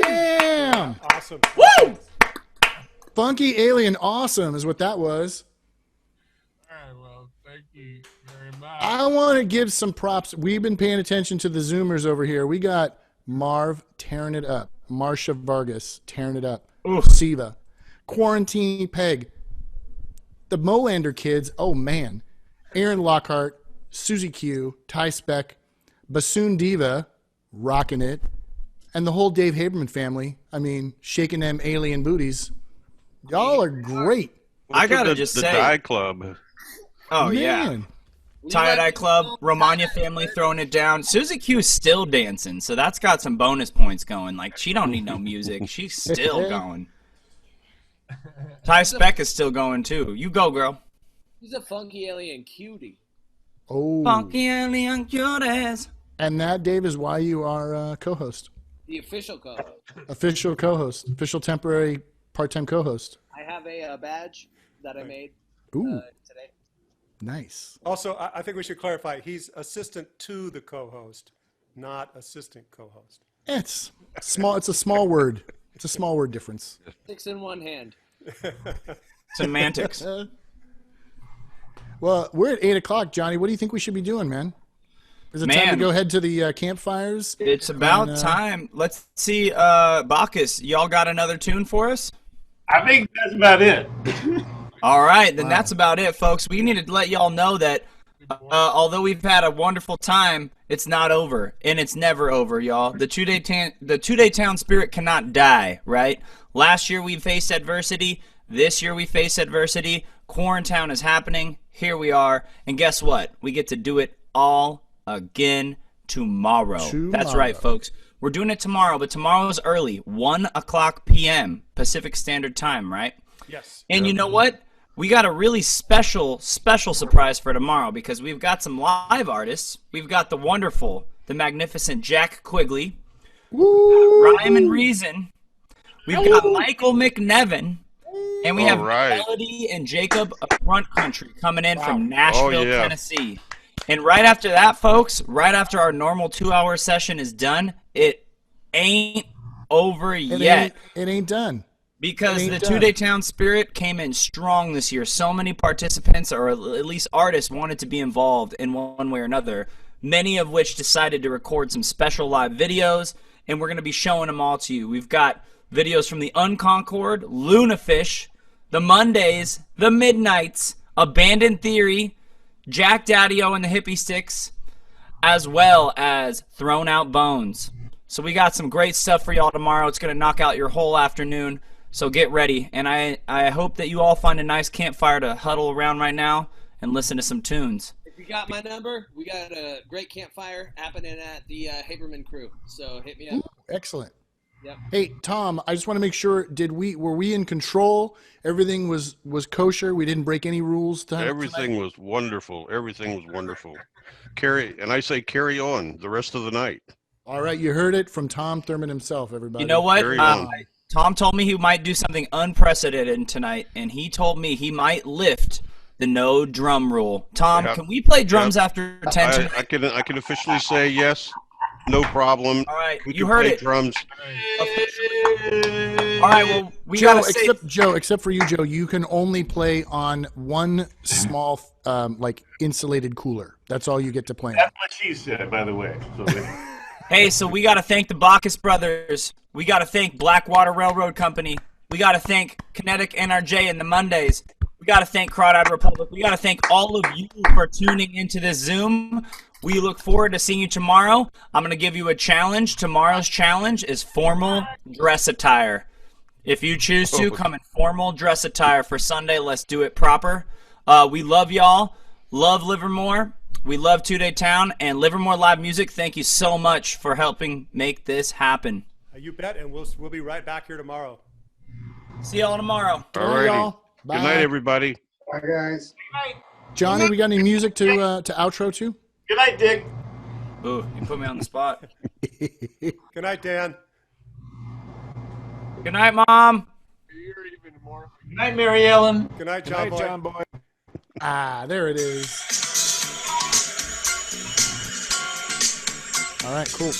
[SPEAKER 5] Damn!
[SPEAKER 1] Awesome.
[SPEAKER 5] Woo! Funky Alien Awesome is what that was.
[SPEAKER 14] All right, well, thank you very much.
[SPEAKER 5] I want to give some props. We've been paying attention to the Zoomers over here. We got Marv tearing it up. Marsha Vargas tearing it up. Siva. Quarantine Peg. The Molander kids. Oh, man. Aaron Lockhart. Susie Q. Ty Speck. Bassoon Diva. Rocking it. And the whole Dave Haberman family. I mean, shaking them alien booties. Y'all are great.
[SPEAKER 6] I gotta just
[SPEAKER 3] the
[SPEAKER 6] say,
[SPEAKER 3] Die Club.
[SPEAKER 6] Oh yeah,
[SPEAKER 5] Man.
[SPEAKER 6] Tie-Dye Club, Romagna family throwing it down. Susie Q's still dancing, so that's got some bonus points going. Like she don't need no music, she's still going. Ty Speck is still going too. You go, girl.
[SPEAKER 7] He's a funky alien cutie.
[SPEAKER 5] Oh.
[SPEAKER 6] Funky alien cuties.
[SPEAKER 5] And that, Dave, is why you are co-host.
[SPEAKER 7] The official co-host.
[SPEAKER 5] Official co-host. Official temporary part-time co-host.
[SPEAKER 7] I have a badge that I made
[SPEAKER 5] Ooh.
[SPEAKER 7] today.
[SPEAKER 5] Nice.
[SPEAKER 1] Also, I think we should clarify, he's assistant to the co-host, not assistant co-host.
[SPEAKER 5] It's small. It's a small word. It's a small word difference.
[SPEAKER 7] 6 in one hand.
[SPEAKER 6] Semantics.
[SPEAKER 5] Well, we're at 8 o'clock, Johnny. What do you think we should be doing, man? Is it time to go head to the campfires?
[SPEAKER 6] It's about time. Let's see, Bacchus, y'all got another tune for us?
[SPEAKER 15] I think that's about it.
[SPEAKER 6] All right, then that's about it, folks. We need to let y'all know that although we've had a wonderful time, it's not over, and it's never over, y'all. The two-day town spirit cannot die, right? Last year we faced adversity. This year we face adversity. QuarenTown is happening. Here we are, and guess what? We get to do it all again tomorrow. That's right, folks. We're doing it tomorrow, but tomorrow's early, 1 o'clock p.m. Pacific Standard Time, right?
[SPEAKER 1] Yes.
[SPEAKER 6] And you know what? We got a really special surprise for tomorrow because we've got some live artists. We've got the wonderful, the magnificent Jack Quigley, Rhyme and Reason. We've got Michael McNevin, and we have Melody and Jacob of Front Country coming in from Nashville, Tennessee. And right after that, folks, right after our normal 2-hour session is done, it ain't over yet.
[SPEAKER 5] It ain't done.
[SPEAKER 6] Because the two-day town spirit came in strong this year. So many participants, or at least artists, wanted to be involved in one way or another, many of which decided to record some special live videos, and we're going to be showing them all to you. We've got videos from the Unconcord, Lunafish, the Mondays, the Midnights, Abandoned Theory, Jack Daddy-O and the Hippie Sticks, as well as Thrown Out Bones. So we got some great stuff for y'all tomorrow. It's going to knock out your whole afternoon. So get ready. And I hope that you all find a nice campfire to huddle around right now and listen to some tunes.
[SPEAKER 7] If you got my number, we got a great campfire happening at the Haberman crew. So hit me up.
[SPEAKER 5] Excellent.
[SPEAKER 7] Yep.
[SPEAKER 5] Hey, Tom, I just want to make sure, were we in control? Everything was kosher? We didn't break any rules?
[SPEAKER 3] Everything was wonderful. Everything was wonderful. Carry on the rest of the night.
[SPEAKER 5] All right, you heard it from Tom Thurman himself, everybody.
[SPEAKER 6] You know what? Tom told me he might do something unprecedented tonight, and he told me he might lift the no drum rule. Tom, can we play drums after 10?
[SPEAKER 3] I can officially say yes. No problem.
[SPEAKER 6] All right,
[SPEAKER 3] we
[SPEAKER 6] you
[SPEAKER 3] can
[SPEAKER 6] heard
[SPEAKER 3] play
[SPEAKER 6] it.
[SPEAKER 3] Drums.
[SPEAKER 6] All right, well, we gotta say,
[SPEAKER 5] except for you, Joe, you can only play on one small, insulated cooler. That's all you get to play on.
[SPEAKER 15] That's what she said, by the way. So
[SPEAKER 6] hey, so we got to thank the Bacchus brothers. We got to thank Blackwater Railroad Company. We got to thank Kinetic NRJ and the Mondays. We got to thank Crawdad Republic. We got to thank all of you for tuning into this Zoom. We look forward to seeing you tomorrow. I'm going to give you a challenge. Tomorrow's challenge is formal dress attire. If you choose to, come in formal dress attire for Sunday. Let's do it proper. We love y'all. Love Livermore. We love 2-Day Town and Livermore Live Music. Thank you so much for helping make this happen.
[SPEAKER 1] You bet, and we'll be right back here tomorrow.
[SPEAKER 6] See y'all tomorrow.
[SPEAKER 3] All righty.
[SPEAKER 5] y'all.
[SPEAKER 3] Good night, everybody.
[SPEAKER 15] Bye, guys.
[SPEAKER 5] Johnny, we got any music to outro to?
[SPEAKER 15] Good night, Dick.
[SPEAKER 6] Ooh, you put me on the spot.
[SPEAKER 1] Good night, Dan.
[SPEAKER 6] Good night, Mom.
[SPEAKER 10] Good night, Mary Ellen.
[SPEAKER 1] Good night, John Boy.
[SPEAKER 2] John Boy.
[SPEAKER 5] Ah, there it is. All right, cool.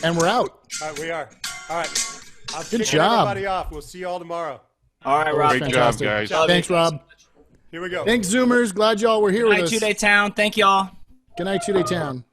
[SPEAKER 5] And we're out.
[SPEAKER 1] All right, we are. All right. I'm
[SPEAKER 5] Good
[SPEAKER 1] kicking
[SPEAKER 5] job.
[SPEAKER 1] everybody off. We'll see you all tomorrow.
[SPEAKER 6] All right, Rob.
[SPEAKER 3] Great job, guys.
[SPEAKER 5] Thanks, Rob.
[SPEAKER 1] Here we go.
[SPEAKER 5] Thanks, Zoomers. Glad y'all were here
[SPEAKER 6] Good
[SPEAKER 5] with
[SPEAKER 6] night,
[SPEAKER 5] us.
[SPEAKER 6] 2-Day Town. Thank y'all.
[SPEAKER 5] Good night, 2-Day Town.